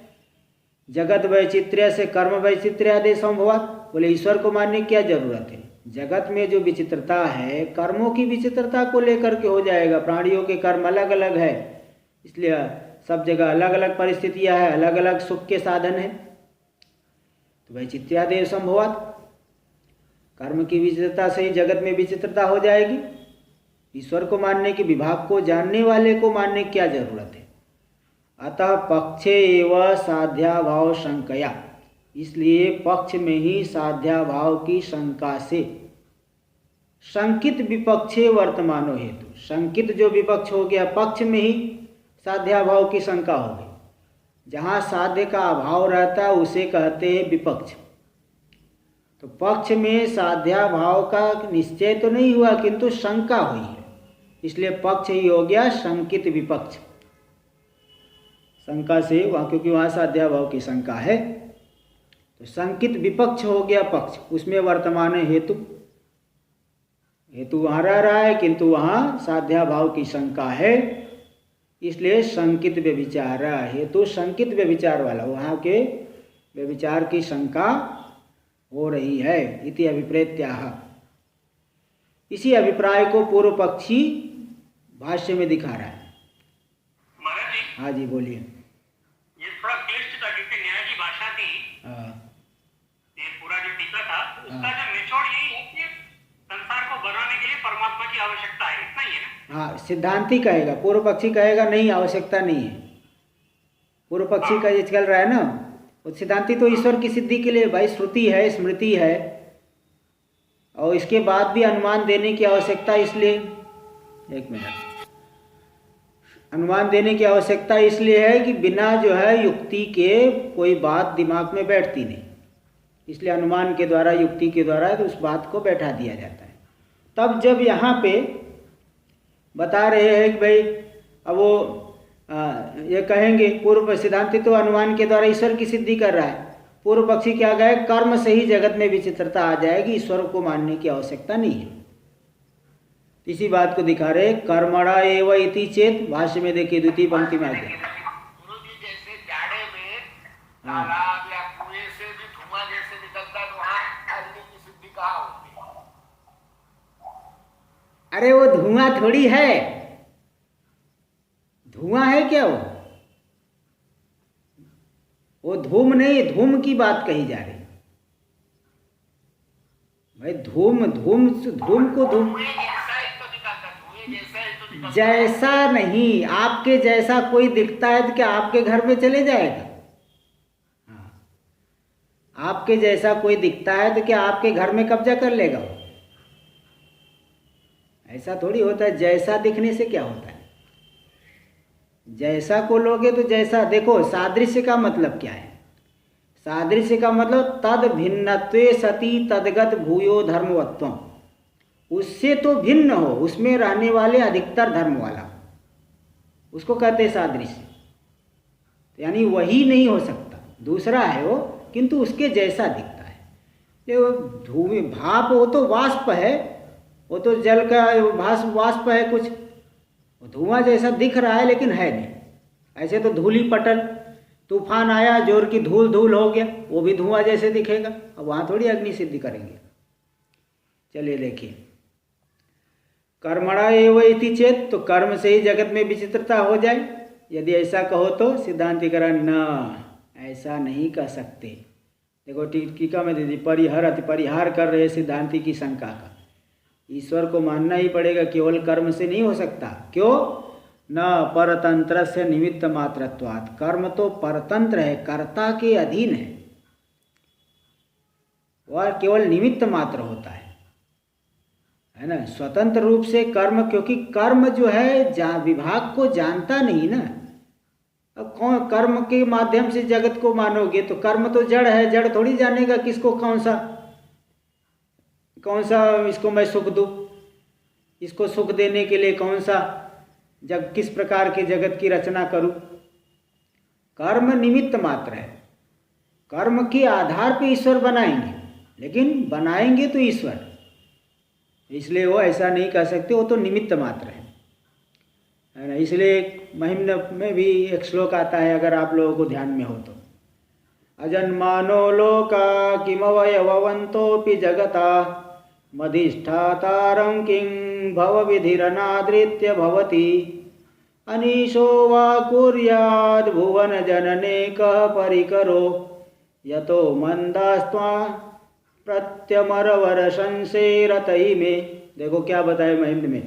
जगत वैचित्र्य से कर्म वैचित्र्य आदि संभवात। बोले ईश्वर को मानने की क्या जरूरत है? जगत में जो विचित्रता है कर्मों की विचित्रता को लेकर के हो जाएगा। प्राणियों के कर्म अलग अलग है, इसलिए सब जगह अलग अलग परिस्थितियां है, अलग अलग सुख के साधन है। तो वैचित्र्यादेव संभवात, कर्म की विचित्रता से ही जगत में विचित्रता हो जाएगी। ईश्वर को मानने की, विभाग को जानने वाले को मानने की क्या जरूरत है? अतः पक्षे एवं साध्याभाव शंकया। इसलिए पक्ष में ही साध्याभाव की शंका से, शंकित विपक्षे वर्तमानो हेतु, शंकित जो विपक्ष हो गया पक्ष में ही साध्याभाव की शंका हो गई। जहाँ साध्य का अभाव रहता है उसे कहते हैं विपक्ष। तो पक्ष में साध्याभाव का निश्चय तो नहीं हुआ किंतु शंका हुई है, इसलिए पक्ष ही हो गया शंकित विपक्ष। शंका से वहाँ, क्योंकि वहाँ साध्याभाव की शंका है, तो शंकित विपक्ष हो गया पक्ष, उसमें वर्तमान है हेतु। हेतु वहाँ रह रहा है किंतु वहाँ साध्याभाव की शंका है, इसलिए शंकित व्यभिचार। हेतु शंकित व्यभिचार वाला, वहाँ के व्यभिचार की शंका हो रही है। इति अभिप्रेत्याह। इसी अभिप्राय को पूर्व पक्षी भाष्य में दिखा रहा है। हाँ जी बोलिए। ये थोड़ा क्लिष्ट था क्योंकि न्याय की भाषा थी। ये पूरा जो टीका था उसका जो निचोड़ यही है कि संसार को बनाने के लिए परमात्मा की आवश्यकता है, इतना ही है ना। हाँ, सिद्धांती कहेगा, पूर्व पक्षी कहेगा नहीं, आवश्यकता नहीं है। पूर्व पक्षी का ये चल रहा है ना, वो सिद्धांती तो ईश्वर की सिद्धि के लिए भाई श्रुति है, स्मृति है, और इसके बाद भी अनुमान देने की आवश्यकता, इसलिए एक मिनट, अनुमान देने की आवश्यकता इसलिए है कि बिना जो है युक्ति के कोई बात दिमाग में बैठती नहीं, इसलिए अनुमान के द्वारा, युक्ति के द्वारा तो उस बात को बैठा दिया जाता है। तब जब यहाँ पे बता रहे हैं कि भाई अब वो ये कहेंगे पूर्व सिद्धांति तो अनुमान के द्वारा ईश्वर की सिद्धि कर रहा है, पूर्व पक्षी क्या कहे, कर्म से ही जगत में विचित्रता आ जाएगी, ईश्वर को मानने की आवश्यकता नहीं है। इसी बात को दिखा रहे कर्मणा एव इति चेत। भाष्य में देखिए द्वितीय पंक्ति में आ गया। गुरुजी जैसे जाड़े में तालाब या कुएं से भी धुआं जैसे निकलता है, वहां अग्नि की सिद्धि कहाँ होती है? अरे वो धुआं थोड़ी है, धुआं है क्या वो धूम नहीं, धूम की बात कही जा रही भाई। धूम धूम धूम को धूम जैसा नहीं, आपके जैसा कोई दिखता है तो क्या आपके घर में चले जाएगा? हाँ, आपके जैसा कोई दिखता है तो क्या आपके घर में कब्जा कर लेगा वो? ऐसा थोड़ी होता है। जैसा दिखने से क्या होता है? जैसा को लोगे तो जैसा, देखो सादृश्य का मतलब क्या है? सादृश्य का मतलब तद भिन्नत्वे सति तदगत भूयो धर्मवत्वम, उससे तो भिन्न हो, उसमें रहने वाले अधिकतर धर्म वाला, उसको कहते हैं सादृश्य। यानी वही नहीं हो सकता, दूसरा है वो, किंतु उसके जैसा दिखता है। ये धूमि भाप, वो तो वाष्प है, वो तो जल का वाष्प है कुछ, वो धुआं जैसा दिख रहा है लेकिन है नहीं। ऐसे तो धूली पटल, तूफान आया, जोर की धूल धूल हो गया, वो भी धुआं जैसे दिखेगा। अब वहाँ थोड़ी अग्नि सिद्धि करेंगे। चलिए देखिए, कर्मणा एव इति चेत, तो कर्म से ही जगत में विचित्रता हो जाए, यदि ऐसा कहो तो सिद्धांतिकरण न, ऐसा नहीं कह सकते। देखो टीका में दीदी परिहार कर रहे सिद्धांति की शंका का। ईश्वर को मानना ही पड़ेगा, केवल कर्म से नहीं हो सकता। क्यों? न परतंत्र से निमित्त मात्रत्वात्, कर्म तो परतंत्र है, कर्ता के अधीन है, वह केवल निमित्त मात्र होता है ना, स्वतंत्र रूप से कर्म, क्योंकि कर्म जो है विभाग को जानता नहीं ना। अब कौन कर्म के माध्यम से जगत को मानोगे तो कर्म तो जड़ है, जड़ थोड़ी जानेगा किसको कौन सा इसको मैं सुख दूँ, इसको सुख देने के लिए कौन सा किस प्रकार के जगत की रचना करूँ। कर्म निमित्त मात्र है, कर्म के आधार पे ईश्वर बनाएंगे, लेकिन बनाएंगे तो ईश्वर, इसलिए वो ऐसा नहीं कह सकते, वो तो निमित्त मात्र है ना। इसलिए महिम्न में भी एक श्लोक आता है, अगर आप लोगों को ध्यान में हो तो, अजन्मानो लोका किमवयवन्तोऽपि जगता मधिष्ठातारं किं भवविधिरनादृत्य भवति अनीशो वा कुर्याद् भुवन जनने कः परिकरो यतो मंदास्त्वा प्रत्यमरवर संसेरतई में। देखो क्या बताए महिम्न में,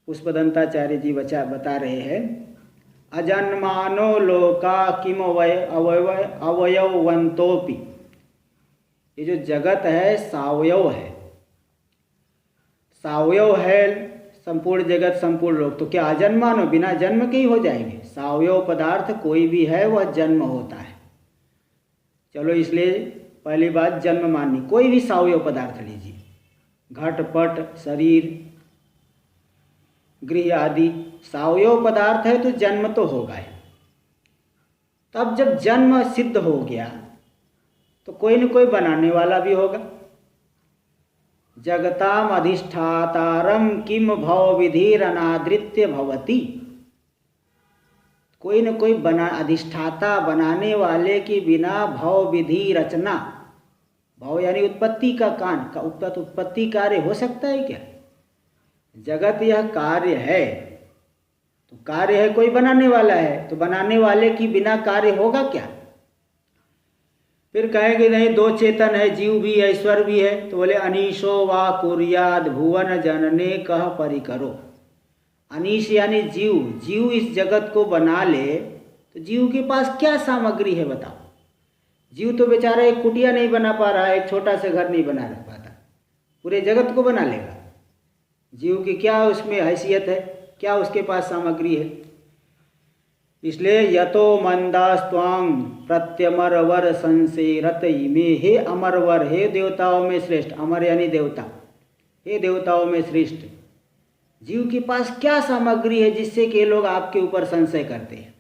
पुष्पदंताचार्य जी बता रहे हैं, अजन्मानो लोका किम अवयववन्तोऽपि, ये जो जगत है सावयव है, सावयव है संपूर्ण जगत संपूर्ण लोक, तो क्या अजन्मानो, बिना जन्म के ही हो जाएंगे? सावयव पदार्थ कोई भी है वह जन्म होता है। चलो इसलिए पहली बात जन्म माननी, कोई भी सावयव पदार्थ लीजिए, घट पट शरीर गृह आदि सावयव पदार्थ है तो जन्म तो होगा ही। तब जब जन्म सिद्ध हो गया तो कोई न कोई बनाने वाला भी होगा। जगताम अधिष्ठातारम किम भव विधिरनादृत्य भवति, कोई न कोई अधिष्ठाता बनाने वाले के बिना भव विधि रचना, भव यानी उत्पत्ति का उत्पत्ति कार्य हो सकता है क्या? जगत यह कार्य है, तो कार्य है, कोई बनाने वाला है, तो बनाने वाले की बिना कार्य होगा क्या? फिर कहेंगे नहीं, दो चेतन है, जीव भी है ईश्वर भी है, तो बोले अनीशो वा कुर्याद भुवन जनने कह परिकरो। अनीश यानी जीव, जीव इस जगत को बना ले तो जीव के पास क्या सामग्री है बताओ? जीव तो बेचारा एक कुटिया नहीं बना पा रहा है, एक छोटा सा घर नहीं बना पाता, पूरे जगत को बना लेगा। जीव की क्या उसमें हैसियत है, क्या उसके पास सामग्री है? इसलिए यतो मंदास्त्वांग प्रत्यमरवर संसेरत इमे, हे अमरवर, हे देवताओं में श्रेष्ठ, अमर यानी देवता, हे देवताओं में श्रेष्ठ, जीव के पास क्या सामग्री है जिससे कि लोग आपके ऊपर संशय करते हैं?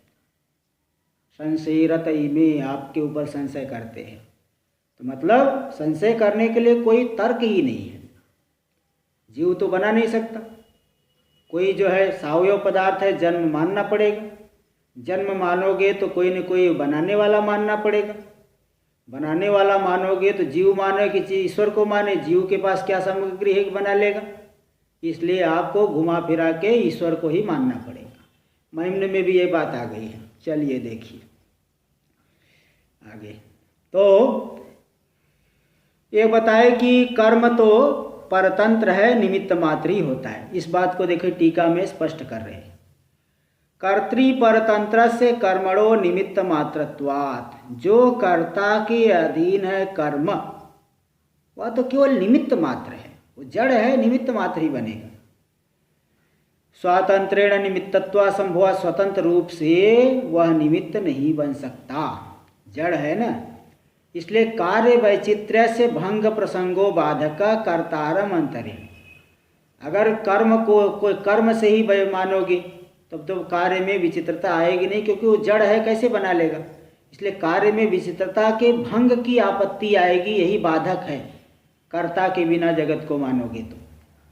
संशयरत इमे, आपके ऊपर संशय करते हैं, तो मतलब संशय करने के लिए कोई तर्क ही नहीं है। जीव तो बना नहीं सकता, कोई जो है सावयव पदार्थ है, जन्म मानना पड़ेगा, जन्म मानोगे तो कोई न कोई बनाने वाला मानना पड़ेगा, बनाने वाला मानोगे तो जीव मानो कि ईश्वर को माने, जीव के पास क्या सामग्री है कि बना लेगा? इसलिए आपको घुमा फिरा के ईश्वर को ही मानना पड़ेगा। महिम्न में भी ये बात आ गई है। चलिए देखिए आगे। तो ये बताए कि कर्म तो परतंत्र है, निमित्त मात्र ही होता है। इस बात को देखिए टीका में स्पष्ट कर रहे हैं। कर्तृपरतंत्र से कर्मणो निमित्त मात्रत्वात्, जो कर्ता के अधीन है कर्म, वह तो केवल निमित्त मात्र है, वो जड़ है, निमित्त मात्र ही बनेगा। स्वातंत्रेण निमित्तत्वा संभव, स्वतंत्र रूप से वह निमित्त नहीं बन सकता, जड़ है ना। इसलिए कार्य वैचित्र्य से भंग प्रसंगो बाधक कर्तारम अंतरे, अगर कर्म को कोई कर्म से ही मानोगे तब तो कार्य में विचित्रता आएगी नहीं, क्योंकि वो जड़ है, कैसे बना लेगा। इसलिए कार्य में विचित्रता के भंग की आपत्ति आएगी, यही बाधक है कर्ता के बिना जगत को मानोगे तो।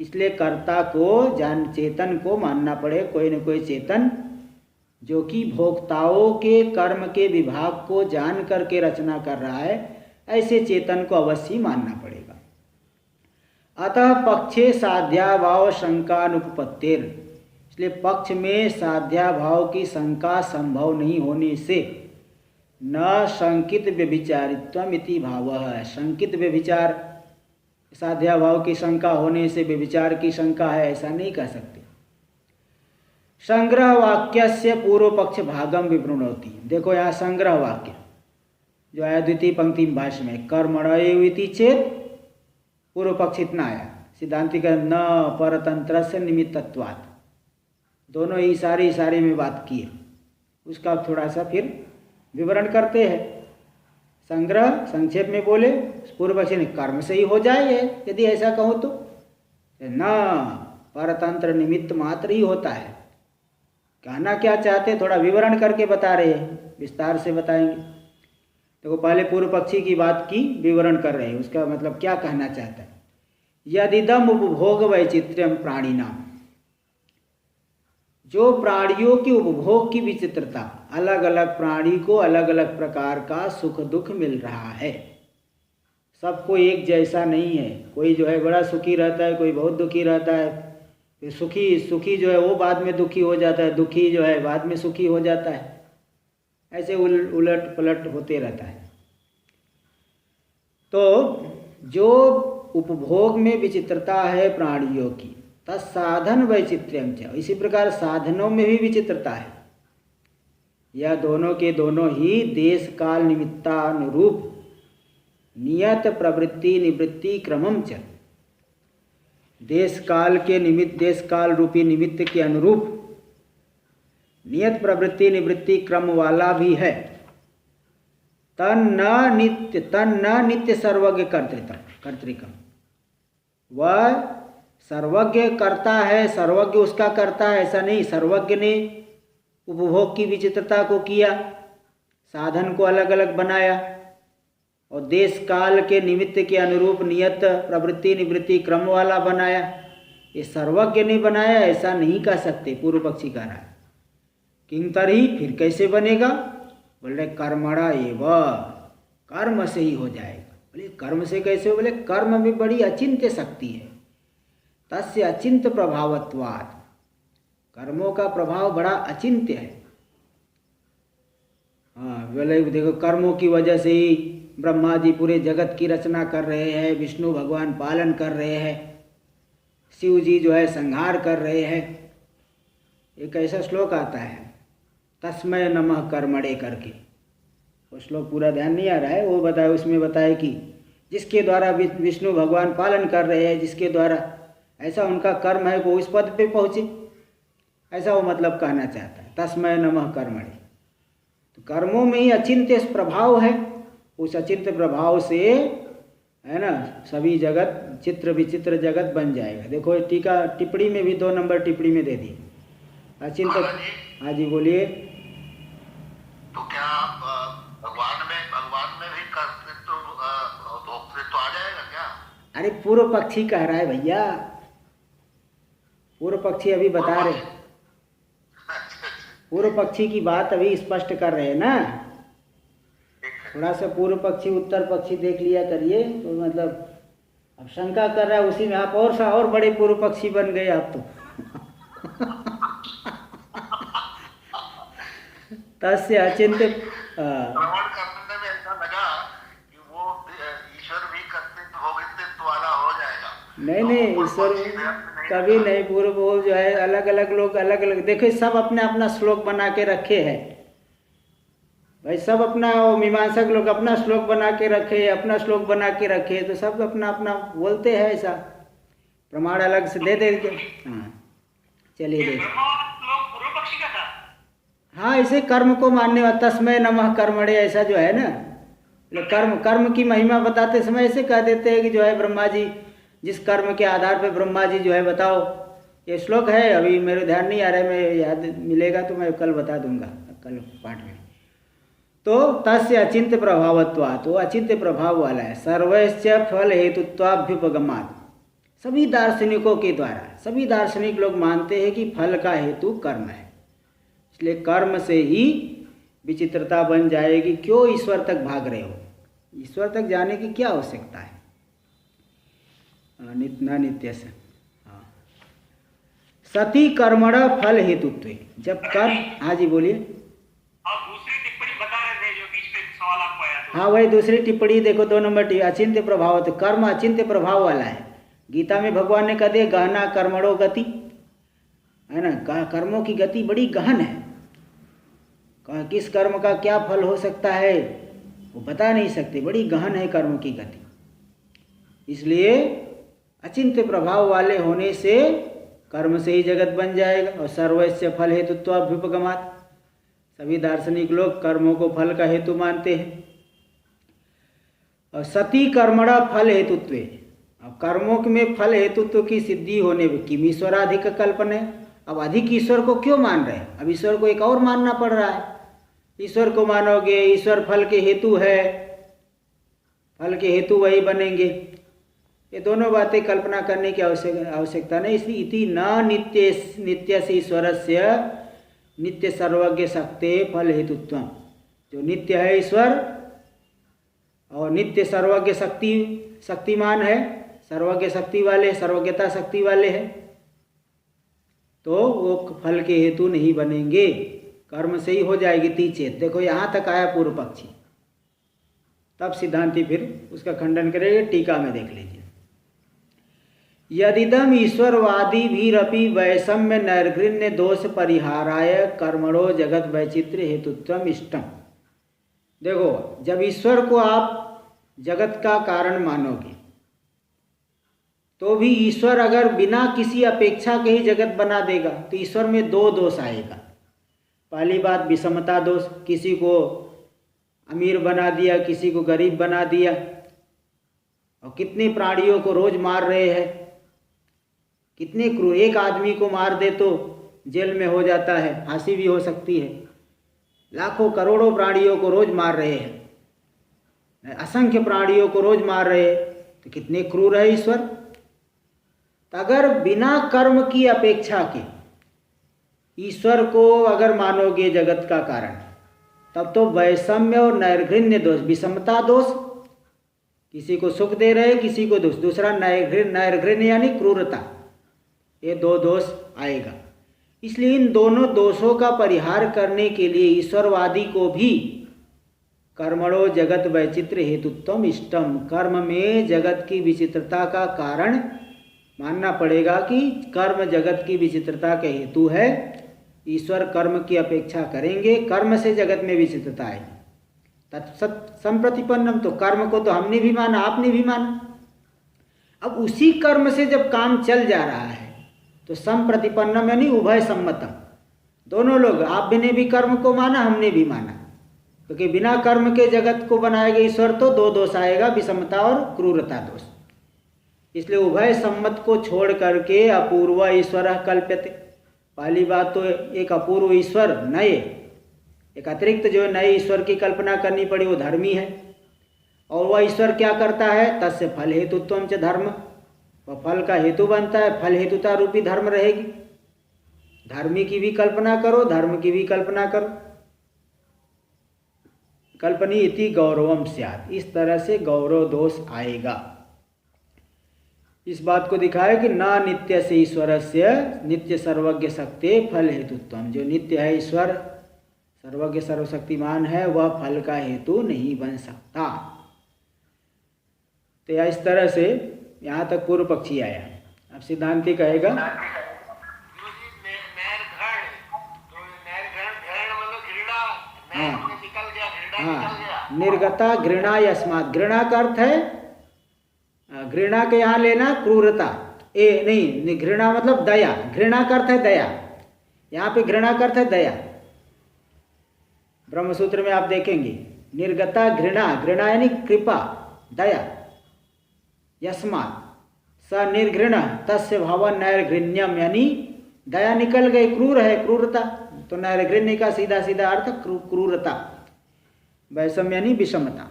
इसलिए कर्ता को चेतन को मानना पड़े, कोई न कोई चेतन जो कि भोक्ताओं के कर्म के विभाग को जान करके रचना कर रहा है, ऐसे चेतन को अवश्य मानना पड़ेगा। अतः पक्षे साध्याभाव शंकानुपपत्तिर, इसलिए पक्ष में साध्याभाव की शंका संभव नहीं होने से न शंकित व्यभिचारित्वम इति भावः, शंकित व्यभिचार, साध्याभाव की शंका होने से व्यभिचार की शंका है, ऐसा नहीं कह सकते। संग्रह वाक्य से पूर्व पक्ष भागम विवृणोति, देखो यहाँ संग्रह वाक्य जो आया द्वितीय पंक्ति में भाष्य में, कर्मणो इति चेत, पूर्व पक्ष इतना आया, सिद्धांति का न परतंत्र से निमित्तत्वात्, दोनों ही सारी में बात की है, उसका थोड़ा सा फिर विवरण करते हैं। संग्रह संक्षेप में बोले, पूर्व पक्ष ने कर्म से ही हो जाए, यदि ऐसा कहो तो न परतंत्र निमित्त मात्र ही होता है। कहना क्या चाहते थोड़ा विवरण करके बता रहे हैं, विस्तार से बताएंगे। देखो पहले पूर्व पक्षी की बात की विवरण कर रहे हैं, उसका मतलब क्या कहना चाहता है। यदिदम उपभोग वैचित्र्यम प्राणिनाम, जो प्राणियों के उपभोग की विचित्रता, अलग अलग प्राणी को अलग अलग प्रकार का सुख दुख मिल रहा है, सबको एक जैसा नहीं है। कोई जो है बड़ा सुखी रहता है, कोई बहुत दुखी रहता है, फिर सुखी जो है वो बाद में दुखी हो जाता है, दुखी जो है बाद में सुखी हो जाता है, ऐसे उलट पलट होते रहता है। तो जो उपभोग में विचित्रता है प्राणियों की, तत्साधन वैचित्र्यम च, इसी प्रकार साधनों में भी विचित्रता है। यह दोनों के दोनों ही देश काल निमित्तानुरूप नियत प्रवृत्ति निवृत्ति क्रमम च, देश काल के निमित्त, देश काल रूपी निमित्त के अनुरूप नियत प्रवृत्ति निवृत्ति क्रम वाला भी है। तन न नित्य सर्वज्ञ कर्तृकम, वह सर्वज्ञ करता है, सर्वज्ञ उसका करता है ऐसा नहीं। सर्वज्ञ ने उपभोग की विचित्रता को किया, साधन को अलग अलग बनाया, और देश काल के निमित्त के अनुरूप नियत प्रवृत्ति निवृत्ति क्रम वाला बनाया। ये सर्वज्ञ नहीं बनाया, ऐसा नहीं कह सकते। पूर्व पक्षी कह रहा है किंतरी, फिर कैसे बनेगा? बोले कर्मणा एव, कर्म से ही हो जाएगा। बोले कर्म से कैसे? बोले कर्म में बड़ी अचिंत्य शक्ति है। तस्य अचिंत्य प्रभावत्वात्, कर्मों का प्रभाव बड़ा अचिंत्य है। हाँ, बोले देखो कर्मों की वजह से ही ब्रह्मा जी पूरे जगत की रचना कर रहे हैं, विष्णु भगवान पालन कर रहे हैं, शिव जी जो है संहार कर रहे हैं। एक ऐसा श्लोक आता है तस्मै नमः कर्मणे करके, वो श्लोक पूरा ध्यान नहीं आ रहा है, वो बताए उसमें बताए कि जिसके द्वारा विष्णु भगवान पालन कर रहे हैं, जिसके द्वारा ऐसा उनका कर्म है वो इस पद पे पहुँचे, ऐसा वो मतलब कहना चाहता है तस्मै नमः कर्मणे। तो कर्मों में ही अचिंत्य प्रभाव है, उस अचिंत्य प्रभाव से है ना सभी जगत चित्र विचित्र जगत बन जाएगा। देखो टीका टिप्पणी में भी 2 नंबर टिप्पणी में दे दी अचिंत्य। हाँ जी बोलिए। तो क्या भगवान में भी कर्तृत्व भोक्तृत्व आ जाएगा क्या? अरे पूर्व पक्षी कह रहा है भैया, पूर्व पक्षी अभी बता रहे, पूर्व पक्षी की बात अभी स्पष्ट कर रहे हैं ना। थोड़ा सा पूर्व पक्षी उत्तर पक्षी देख लिया करिए, तो मतलब अब शंका कर रहा है उसी में आप और बड़े पूर्व पक्षी बन गए आप तो। तस्य अचिंत्य श्रवण करने में ऐसा लगा कि वो ईश्वर भी कर्तृत्व भोक्तृत्व वाला हो जाएगा। नहीं ईश्वर कभी नहीं। पूर्व वो जो है अलग अलग लोग अलग अलग, देखो सब अपने अपना श्लोक बना के रखे हैं भाई, सब अपना, वो मीमांसक लोग अपना श्लोक बना के रखे, अपना श्लोक बना के रखे, तो सब अपना अपना बोलते हैं, ऐसा प्रमाण अलग से दे दे के। हाँ चलिए देख, हाँ इसे कर्म को मानने वाला तस्मै नमः कर्मणे, ऐसा जो है ना कर्म की महिमा बताते समय ऐसे कह देते हैं कि जो है ब्रह्मा जी जिस कर्म के आधार पे ब्रह्मा जी जो है बताओ, ये श्लोक है अभी मेरे ध्यान नहीं आ रहा है, मैं याद मिलेगा तो मैं कल बता दूंगा कल पाठ में। तो तस्य अचिंत्य प्रभावत्वात्, तो अचिंत्य प्रभाव वाला है। सर्वस्य फल हेतुत्वाभ्युपगमात्, सभी दार्शनिकों के द्वारा, सभी दार्शनिक लोग मानते हैं कि फल का हेतु कर्म है, इसलिए कर्म से ही विचित्रता बन जाएगी। क्यों ईश्वर तक भाग रहे हो? ईश्वर तक जाने की क्या आवश्यकता है? नित्य से हाँ सती कर्मण फल हेतुत्व, जब कर्म। हाँ जी बोलिए। आप दूसरी टिप्पणी बता रहे थे जो बीच में सवाल आपको आया था। हाँ वही दूसरी टिप्पणी देखो 2 नंबर अचिंत्य प्रभाव, तो कर्म अचिंत्य प्रभाव वाला है। गीता में भगवान ने कह दिया गहना कर्मणो गति, है ना, कर्मों की गति बड़ी गहन है। किस कर्म का क्या फल हो सकता है वो बता नहीं सकते, बड़ी गहन है कर्म की गति। इसलिए अचिंत्य प्रभाव वाले होने से कर्म से ही जगत बन जाएगा। और सर्वस्य फल हेतुत्वाभ्युपगमात्, सभी दार्शनिक लोग कर्मों को फल का हेतु मानते हैं। और सती कर्मणा फल हेतुत्व, अब कर्मों में फल हेतुत्व की सिद्धि होने में किम ईश्वराधिक कल्पना है। अब अधिक ईश्वर को क्यों मान रहे हैं? अब ईश्वर को एक और मानना पड़ रहा है। ईश्वर को मानोगे, ईश्वर फल के हेतु है, फल के हेतु वही बनेंगे। ये दोनों बातें कल्पना करने की आवश्यकता नहीं। इसलिए इति न नित्य से ईश्वर से नित्य सर्वज्ञ शक्ति फल हेतुत्व, जो नित्य है ईश्वर और नित्य सर्वज्ञ शक्तिमान है, सर्वज्ञ शक्ति वाले, सर्वज्ञता शक्ति वाले हैं, तो वो फल के हेतु नहीं बनेंगे, कर्म से ही हो जाएगी तीचेत। देखो यहाँ तक आया पूर्व पक्षी, तब सिद्धांती फिर उसका खंडन करेंगे। टीका में देख लीजिए। यदिदम ईश्वरवादी भीरपि वैषम्य नैर्घृण्य दोष परिहाराय कर्मणो जगत वैचित्र्य हेतुत्वम इष्टम। देखो जब ईश्वर को आप जगत का कारण मानोगे तो भी ईश्वर अगर बिना किसी अपेक्षा के ही जगत बना देगा तो ईश्वर में 2 दोष आएगा। पहली बात विषमता दोष, किसी को अमीर बना दिया, किसी को गरीब बना दिया। और कितने प्राणियों को रोज मार रहे हैं, कितने क्रूर, एक आदमी को मार दे तो जेल में हो जाता है, फांसी भी हो सकती है। लाखों करोड़ों प्राणियों को रोज मार रहे हैं, असंख्य प्राणियों को रोज मार रहे, तो कितने क्रूर है ईश्वर। तो अगर बिना कर्म की अपेक्षा के ईश्वर को अगर मानोगे जगत का कारण, तब तो वैषम्य और नैर्घृण्य दोष, विषमता दोष, किसी को सुख दे रहे किसी को दोष, दूसरा नैर्घृण्य यानी क्रूरता, ये दो दोष आएगा। इसलिए इन दोनों दोषों का परिहार करने के लिए ईश्वरवादी को भी कर्मणो जगत वैचित्र्य हेतुत्वम इष्टम, कर्म में जगत की विचित्रता का कारण मानना पड़ेगा कि कर्म जगत की विचित्रता के हेतु है। ईश्वर कर्म की अपेक्षा करेंगे, कर्म से जगत में विचित्रता है। तत्सत संप्रतिपन्नम, तो कर्म को तो हमने भी माना, आपने भी माना। अब उसी कर्म से जब काम चल जा रहा है तो संप्रतिपन्नम यानी उभय सम्मतम, दोनों लोग, आप ने भी कर्म को माना, हमने भी माना, क्योंकि बिना कर्म के जगत को बनाएगा ईश्वर तो दो दोष आएगा, विषमता और क्रूरता दोष। इसलिए उभय सम्मत को छोड़ करके अपूर्व ईश्वर कल्प्यते। पहली बात तो एक अपूर्व ईश्वर, नए, एक अतिरिक्त जो नए ईश्वर की कल्पना करनी पड़ी, वो धर्मी है। और वह ईश्वर क्या करता है, तस्य फल हेतुत्वम च धर्म, वह फल का हेतु बनता है, फल हेतुता रूपी धर्म रहेगी। धर्मी की भी कल्पना करो, धर्म की भी कल्पना करो। कल्पनी इति गौरवम स्यात्, इस तरह से गौरव दोष आएगा। इस बात को दिखाया कि ना नित्य से ईश्वर से नित्य सर्वज्ञ शक्ति फल हेतुत्वम, जो नित्य है ईश्वर, सर्वज्ञ सर्वशक्तिमान है, वह फल का हेतु नहीं बन सकता। तो इस तरह से यहाँ तक पूर्व पक्षी आया। अब सिद्धांति कहेगा हाँ, निर्गता घृणा यस्मात्, घृणा का अर्थ है, घृणा के यहाँ लेना क्रूरता, नहीं, घृणा मतलब दया, घृणा का अर्थ है दया, यहाँ पे घृणा का अर्थ है दया। ब्रह्मसूत्र में आप देखेंगे निर्गता घृणा, घृणा यानी कृपा, दया। यस्मात् स निर्घृण तस्य भाव नैर्घृण्यम, यानी दया निकल गई, क्रूर है, क्रूरता, तो नैर्घृण्य का सीधा सीधा अर्थ क्रूरता। वैषम्य यानी विषमता।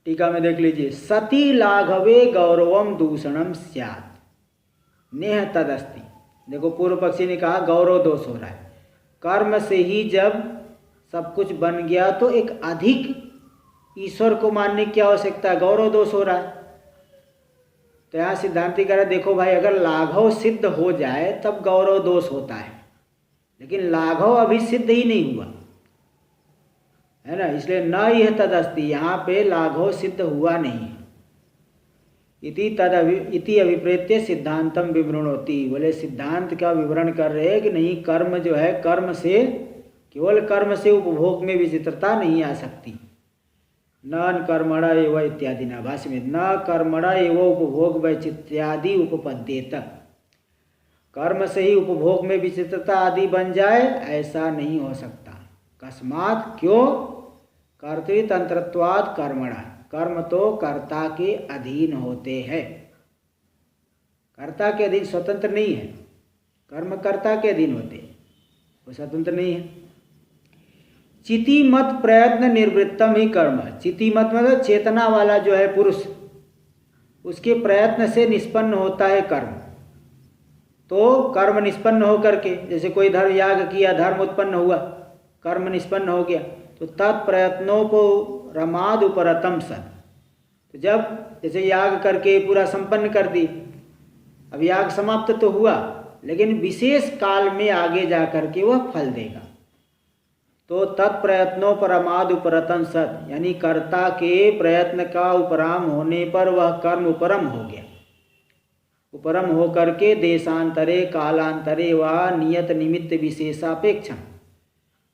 टीका में देख लीजिए, सती लाघवे गौरवम दूषणम स्यात् नेह तदस्ति। देखो पूर्व पक्षी ने कहा गौरव दोष हो रहा है, कर्म से ही जब सब कुछ बन गया तो एक अधिक ईश्वर को मानने की आवश्यकता, गौरव दोष हो रहा है। तो यहाँ सिद्धांति कह रहा है, देखो भाई, अगर लाघव सिद्ध हो जाए तब गौरव दोष होता है, लेकिन लाघव अभी सिद्ध ही नहीं हुआ है ना, इसलिए न यह तदस्ति, यहाँ पे लाघव सिद्ध हुआ नहीं है। इति अभिप्रेत्य सिद्धांतम विवृणोति, बोले सिद्धांत का विवरण कर रहे हैं कि नहीं, कर्म जो है, कर्म से, केवल कर्म से उपभोग में विचित्रता नहीं आ सकती। न कर्मणा एवं इत्यादि ना, भाष्य में न कर्मणा एवं उपभोग वैचित्र्यादि उपपद्येत, कर्म से ही उपभोग में विचित्रता आदि बन जाए, ऐसा नहीं हो सकता। कस्मात्, क्यों, कर्तृतंत्रत्वात् कर्मणा, कर्म तो कर्ता के अधीन होते हैं, कर्ता के अधीन, स्वतंत्र नहीं है। कर्म कर्ता के अधीन होते हैं, वो स्वतंत्र नहीं है। चिति मत प्रयत्न निर्वृत्तम ही कर्म, चिति मत मतलब चेतना वाला जो है पुरुष, उसके प्रयत्न से निष्पन्न होता है कर्म। तो कर्म निष्पन्न होकर के, जैसे कोई धर्म याग किया, धर्म उत्पन्न हुआ, कर्म निष्पन्न हो गया, तो तत्प्रयत्नों को रमाद उपरतम सद, तो जब जैसे याग करके पूरा संपन्न कर दी, अब याग समाप्त तो हुआ, लेकिन विशेष काल में आगे जा करके वह फल देगा। तो तत्प्रयत्नों परमाद उपरतन सत, यानी कर्ता के प्रयत्न का उपराम होने पर वह कर्म उपरम हो गया। उपरम हो करके देशांतरे कालांतरे व नियत निमित्त विशेषापेक्षम,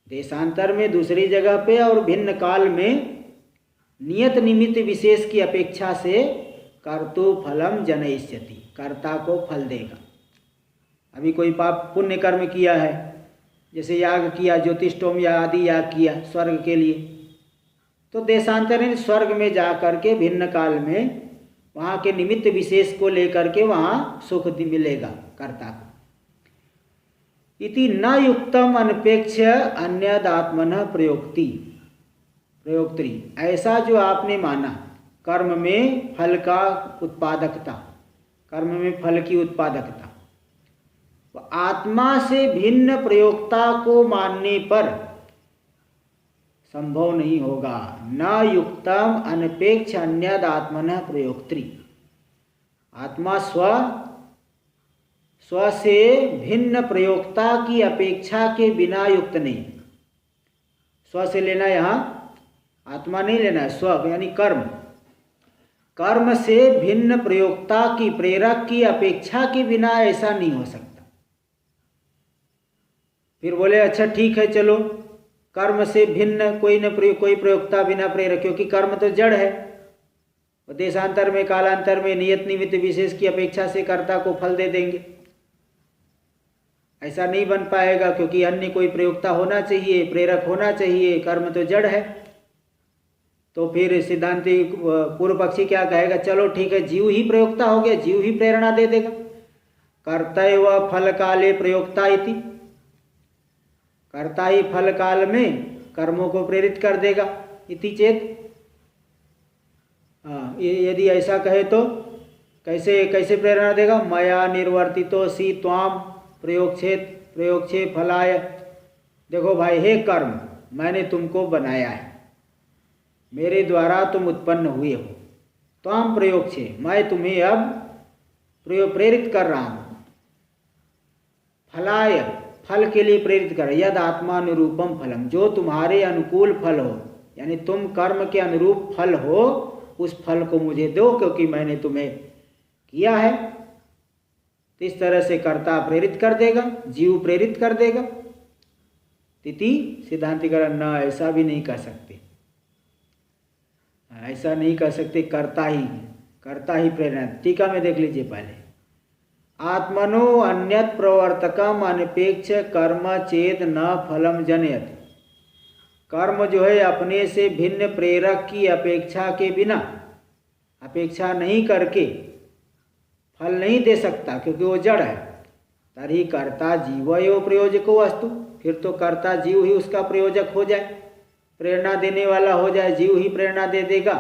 देशांतर में दूसरी जगह पे और भिन्न काल में नियत निमित्त विशेष की अपेक्षा से कर्तु फलम जनयिष्यति, कर्ता को फल देगा। अभी कोई पाप पुण्य कर्म किया है, जैसे याग किया, ज्योतिष्टोम या आदि याग किया स्वर्ग के लिए, तो देशांतर स्वर्ग में जा करके भिन्न काल में वहाँ के निमित्त विशेष को लेकर के वहाँ सुख मिलेगा कर्ता को। इति न युक्तम अनपेक्ष अन्यदात्मनः प्रयोक्ति, प्रयोक्त्री, ऐसा जो आपने माना कर्म में फल का उत्पादकता, कर्म में फल की उत्पादकता, तो आत्मा से भिन्न प्रयोक्ता को मानने पर संभव नहीं होगा। न युक्तम अनपेक्ष अन्यद आत्मनः प्रयोक्त्री, आत्मा स्व से भिन्न प्रयोक्ता की अपेक्षा के बिना युक्त नहीं। स्व से लेना यहाँ आत्मा नहीं लेना है, स्व यानी कर्म, कर्म से भिन्न प्रयोक्ता की, प्रेरक की अपेक्षा के बिना ऐसा नहीं हो सकता। फिर बोले अच्छा ठीक है, चलो कर्म से भिन्न कोई प्रयोक्ता बिना प्रेरक, क्योंकि कर्म तो जड़ है, देशांतर में कालांतर में नियत निमित्त विशेष की अपेक्षा से कर्ता को फल दे देंगे, ऐसा नहीं बन पाएगा, क्योंकि अन्य कोई प्रयोक्ता होना चाहिए, प्रेरक होना चाहिए, कर्म तो जड़ है। तो फिर सिद्धांति पूर्व पक्षी क्या कहेगा, चलो ठीक है, जीव ही प्रयोक्ता हो गया, जीव ही प्रेरणा दे देगा, कर्तैव फल काले प्रयोक्ता इति, कर्ता ही फल काल में कर्मों को प्रेरित कर देगा, इति चेत। यदि ऐसा कहे तो कैसे प्रेरणा देगा, मया निर्वर्तितो सी त्वाम प्रयोक्षे फलाय, देखो भाई हे कर्म, मैंने तुमको बनाया है, मेरे द्वारा तुम उत्पन्न हुए हो, त्वाम प्रयोक्षे, मैं तुम्हें अब प्रेरित कर रहा हूँ, फलाय, फल के लिए प्रेरित कर, यद आत्मानुरूपम फलम, जो तुम्हारे अनुकूल फल हो, यानी तुम कर्म के अनुरूप फल हो, उस फल को मुझे दो, क्योंकि मैंने तुम्हें किया है। तो इस तरह से कर्ता प्रेरित कर देगा, जीव प्रेरित कर देगा। तिथि सिद्धांतिकरण न ऐसा भी नहीं कर सकते, ऐसा नहीं कर सकते, कर्ता ही प्रेरणा। टीका में देख लीजिए पहले, आत्मनो अन्यत प्रवर्तकम अनपेक्ष कर्म चेत न फलम जनयति, कर्म जो है अपने से भिन्न प्रेरक की अपेक्षा के बिना, अपेक्षा नहीं करके फल नहीं दे सकता, क्योंकि वो जड़ है। तरी कर्ता जीवयो प्रयोजको अस्तु, फिर तो कर्ता जीव ही उसका प्रयोजक हो जाए, प्रेरणा देने वाला हो जाए, जीव ही प्रेरणा दे देगा,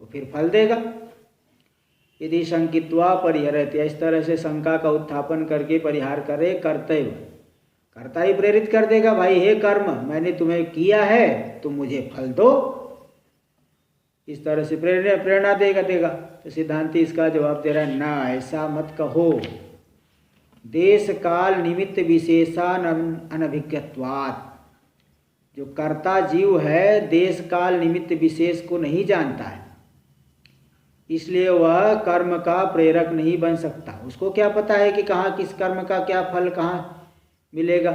वो फिर फल देगा। यदि शंकित्वा परिहरते, इस तरह से शंका का उत्थापन करके परिहार करे, कर्तव्य, कर्ता ही प्रेरित कर देगा, भाई हे कर्म, मैंने तुम्हें किया है, तुम मुझे फल दो, इस तरह से प्रेरणा देगा। तो सिद्धांति इसका जवाब दे रहा है, ना ऐसा मत कहो, देश काल निमित्त विशेषान अनभिज्ञत्वात्, जो कर्ता जीव है देश काल निमित्त विशेष को नहीं जानता है, इसलिए वह कर्म का प्रेरक नहीं बन सकता। उसको क्या पता है कि कहाँ किस कर्म का क्या फल कहाँ मिलेगा।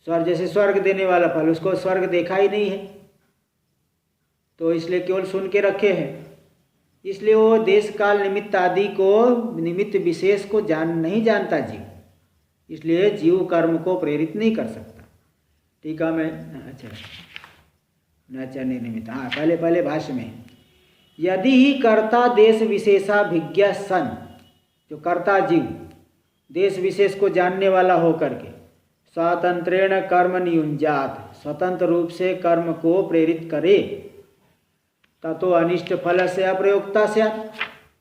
स्वर्ग, जैसे स्वर्ग देने वाला फल, उसको स्वर्ग देखा ही नहीं है, तो इसलिए केवल सुन के रखे हैं, इसलिए वो देश काल निमित्त आदि को, निमित्त विशेष को नहीं जानता जीव, इसलिए जीव कर्म को प्रेरित नहीं कर सकता। टीका में अच्छा न निमित्त, हाँ पहले भाष्य में, यदि ही कर्ता देश विशेषाभिज्ञ सन, जो कर्ता जीव देश विशेष को जानने वाला होकर के, स्वातंत्रेण कर्म नियुंजात, स्वतंत्र रूप से कर्म को प्रेरित करे, ततो अनिष्ट फल से अप्रयोक्ता से,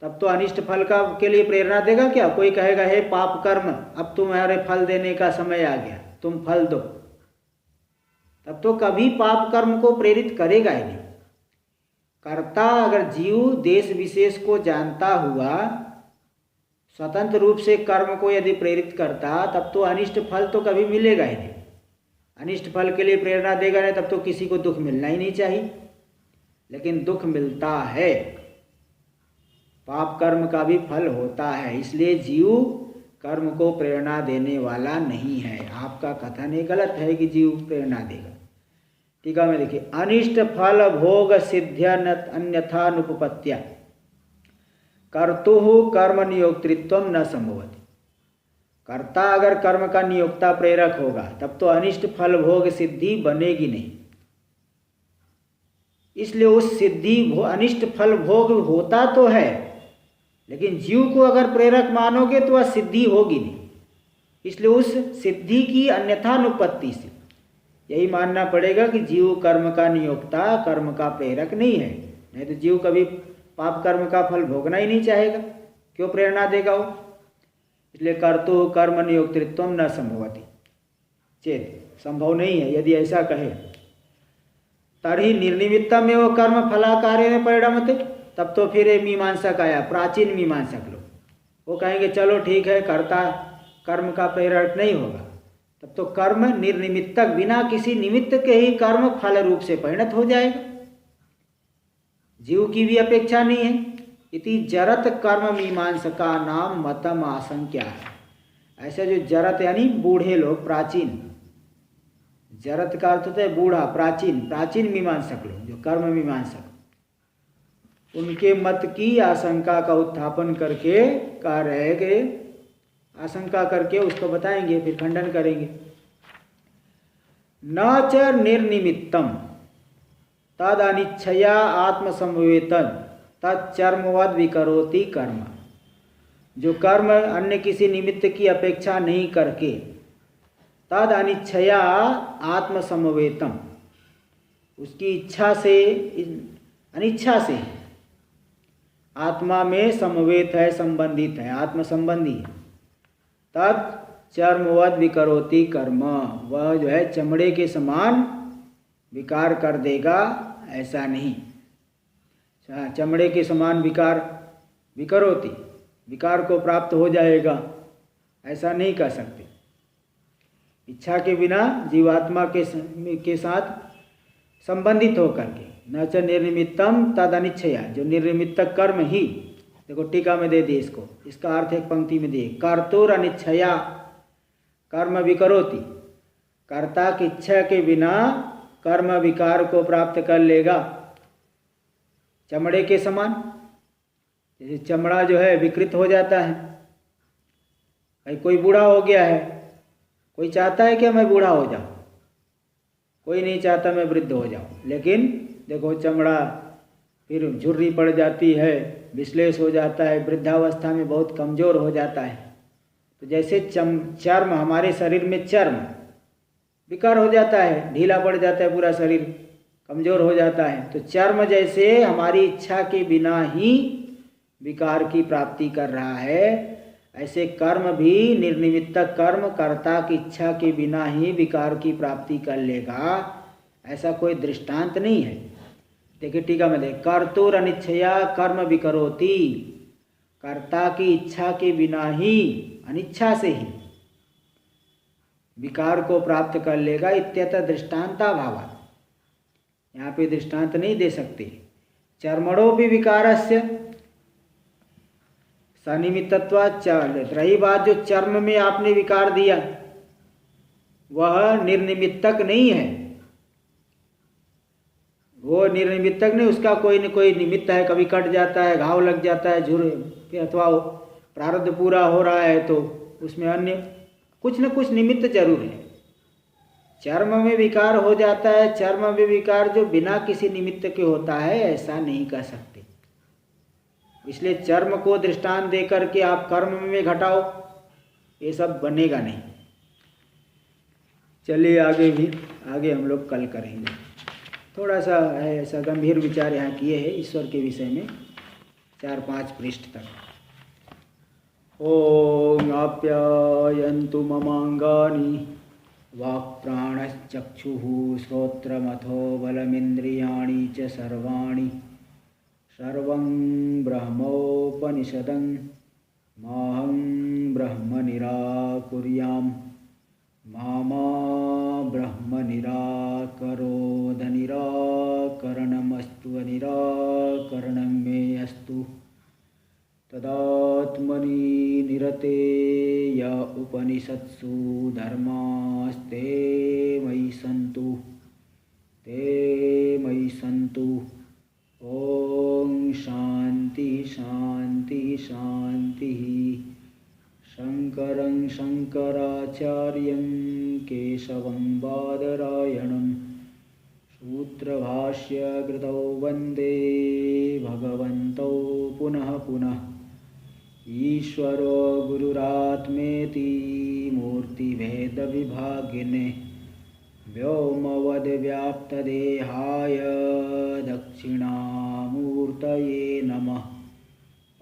तब तो अनिष्ट फल का के लिए प्रेरणा देगा क्या। कोई कहेगा हे पाप कर्म, अब तुम्हारे फल देने का समय आ गया, तुम फल दो, तब तो कभी पाप कर्म को प्रेरित करेगा ही नहीं। कर्ता अगर जीव देश विशेष को जानता हुआ स्वतंत्र रूप से कर्म को यदि प्रेरित करता, तब तो अनिष्ट फल तो कभी मिलेगा ही नहीं। अनिष्ट फल के लिए प्रेरणा देगा नहीं, तब तो किसी को दुख मिलना ही नहीं चाहिए, लेकिन दुख मिलता है, पाप कर्म का भी फल होता है, इसलिए जीव कर्म को प्रेरणा देने वाला नहीं है। आपका कथन ये गलत है कि जीव प्रेरणा देगा। टीका में देखिए, अनिष्ट फल भोग सिद्ध्य अन्यथा नुपपत्या कर्तुः कर्म नियोक्तृत्व न संभवति। कर्ता अगर कर्म का नियोक्ता प्रेरक होगा, तब तो अनिष्ट फल भोग सिद्धि बनेगी नहीं, इसलिए उस सिद्धि अनिष्ट फल भोग होता तो है, लेकिन जीव को अगर प्रेरक मानोगे तो वह सिद्धि होगी नहीं, इसलिए उस सिद्धि की अन्यथा अनुपत्ति से, यही मानना पड़ेगा कि जीव कर्म का नियोक्ता, कर्म का प्रेरक नहीं है। नहीं तो जीव कभी पाप कर्म का फल भोगना ही नहीं चाहेगा, क्यों प्रेरणा देगा वो। इसलिए कर्तु कर्म नियोक्तृत्व न संभवति चेत, संभव नहीं है यदि ऐसा कहे। तर्हि निर्निमित्तम एवं कर्म फलाकार्य में परिणमते, तब तो फिर एक मीमांसक आया, प्राचीन मीमांसक लोग, वो कहेंगे चलो ठीक है कर्ता कर्म का प्रेरक नहीं होगा, तब तो कर्म निर्निमित्तक, बिना किसी निमित्त के ही कर्म फल रूप से परिणत हो जाएगा, जीव की भी अपेक्षा नहीं है। इति जरत कर्म मीमांसका नाम मतम आशंक्या है। ऐसे जो जरत यानी बूढ़े लोग, प्राचीन, जरत का अर्थ होता है बूढ़ा, प्राचीन, प्राचीन मीमांसक लोग जो कर्म मीमांसक, उनके मत की आशंका का उत्थापन करके कह रहे कि आशंका करके उसको बताएंगे, फिर खंडन करेंगे। न च निर्निमित्तम तद अनिच्छया आत्मसंवेतन तत्चर्मवद विकरोति कर्म। जो कर्म अन्य किसी निमित्त की अपेक्षा नहीं करके तद अनिच्छया आत्मसंवेतम, उसकी इच्छा से, अनिच्छा से आत्मा में समवेत है, संबंधित है, आत्म संबंधी है। तत् चर्मवद विकरोति कर्म, वह जो है चमड़े के समान विकार कर देगा, ऐसा नहीं। चमड़े के समान विकार, विकरोति, विकार को प्राप्त हो जाएगा, ऐसा नहीं कह सकते। इच्छा के बिना जीवात्मा के साथ संबंधित होकर के, न च निर्निमित्तम तद अनिच्छया, जो निर्निमित्त कर्म ही, देखो टीका में दे दिए इसको, इसका अर्थ एक पंक्ति में दिए, कर्तुर अनिच्छया कर्म विकरोति, कर्ता की इच्छा के बिना कर्म विकार को प्राप्त कर लेगा, चमड़े के समान। जैसे चमड़ा जो है विकृत हो जाता है, भाई कोई बूढ़ा हो गया है, कोई चाहता है कि मैं बूढ़ा हो जाऊं, कोई नहीं चाहता मैं वृद्ध हो जाऊं, लेकिन देखो चमड़ा फिर झुर्री पड़ जाती है, विश्लेष हो जाता है, वृद्धावस्था में बहुत कमज़ोर हो जाता है। तो जैसे चर्म, हमारे शरीर में चर्म विकार हो जाता है, ढीला पड़ जाता है, पूरा शरीर कमज़ोर हो जाता है, तो चर्म जैसे हमारी इच्छा के बिना ही विकार की प्राप्ति कर रहा है, ऐसे कर्म भी, निर्निमित्त कर्म कर्ता की इच्छा के बिना ही विकार की प्राप्ति कर लेगा, ऐसा कोई दृष्टांत नहीं है। देखिए टीका में देख, कर्तुर अनिच्छया कर्म विकरोति, कर्ता की इच्छा के बिना ही, अनिच्छा से ही विकार को प्राप्त कर लेगा, इत्यतः दृष्टांता भावा, यहाँ पे दृष्टांत नहीं दे सकते। चर्मणोपि विकारस्य सनिमित्तत्वाच्च, रही बात जो चर्म में आपने विकार दिया, वह निर्निमित्तक नहीं है, वो निर्निमित्तक नहीं, उसका कोई न कोई निमित्त है, कभी कट जाता है, घाव लग जाता है, झुर, अथवा प्रारब्ध पूरा हो रहा है तो उसमें अन्य कुछ न कुछ निमित्त जरूर है। चर्म में विकार हो जाता है, चर्म में विकार जो बिना किसी निमित्त के होता है, ऐसा नहीं कह सकते। इसलिए चर्म को दृष्टांत देकर के आप कर्म में घटाओ, ये सब बनेगा नहीं। चलिए आगे हम लोग कल करेंगे। थोड़ा सा है ऐसा गंभीर विचार यहाँ किए हैं ईश्वर के विषय में, 4-5 पृष्ठ तक। ओम आप्यायन्तु ममांगानि वाक्प्राणश्चक्षुः श्रोत्रमथो बलमिन्द्रियाणि च सर्वाणि सर्वं ब्रह्मोपनिषदं माहं ब्रह्म निराकुर्याम् मा ब्रह्म निराकरोद निराकरणमस्तु निराकरणं मे अस्तु तदात्मनि निरते य उपनिषत्सु धर्मास्ते मयि सन्तु ते मयि सन्तु। ओम शांति शांति शांति। शंकरं शंकराचार्यं केशवं बादरायणं सूत्रभाष्यकृतौ वन्दे भगवन्तौ पुनः पुनः। ईश्वरो गुरुरात्मेति मूर्तिभेदविभागिने व्योमवद्व्याप्तदेहाय दक्षिणामूर्तये नमः।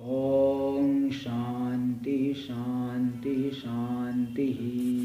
ॐ शान्ति शान्ति शान्तिः।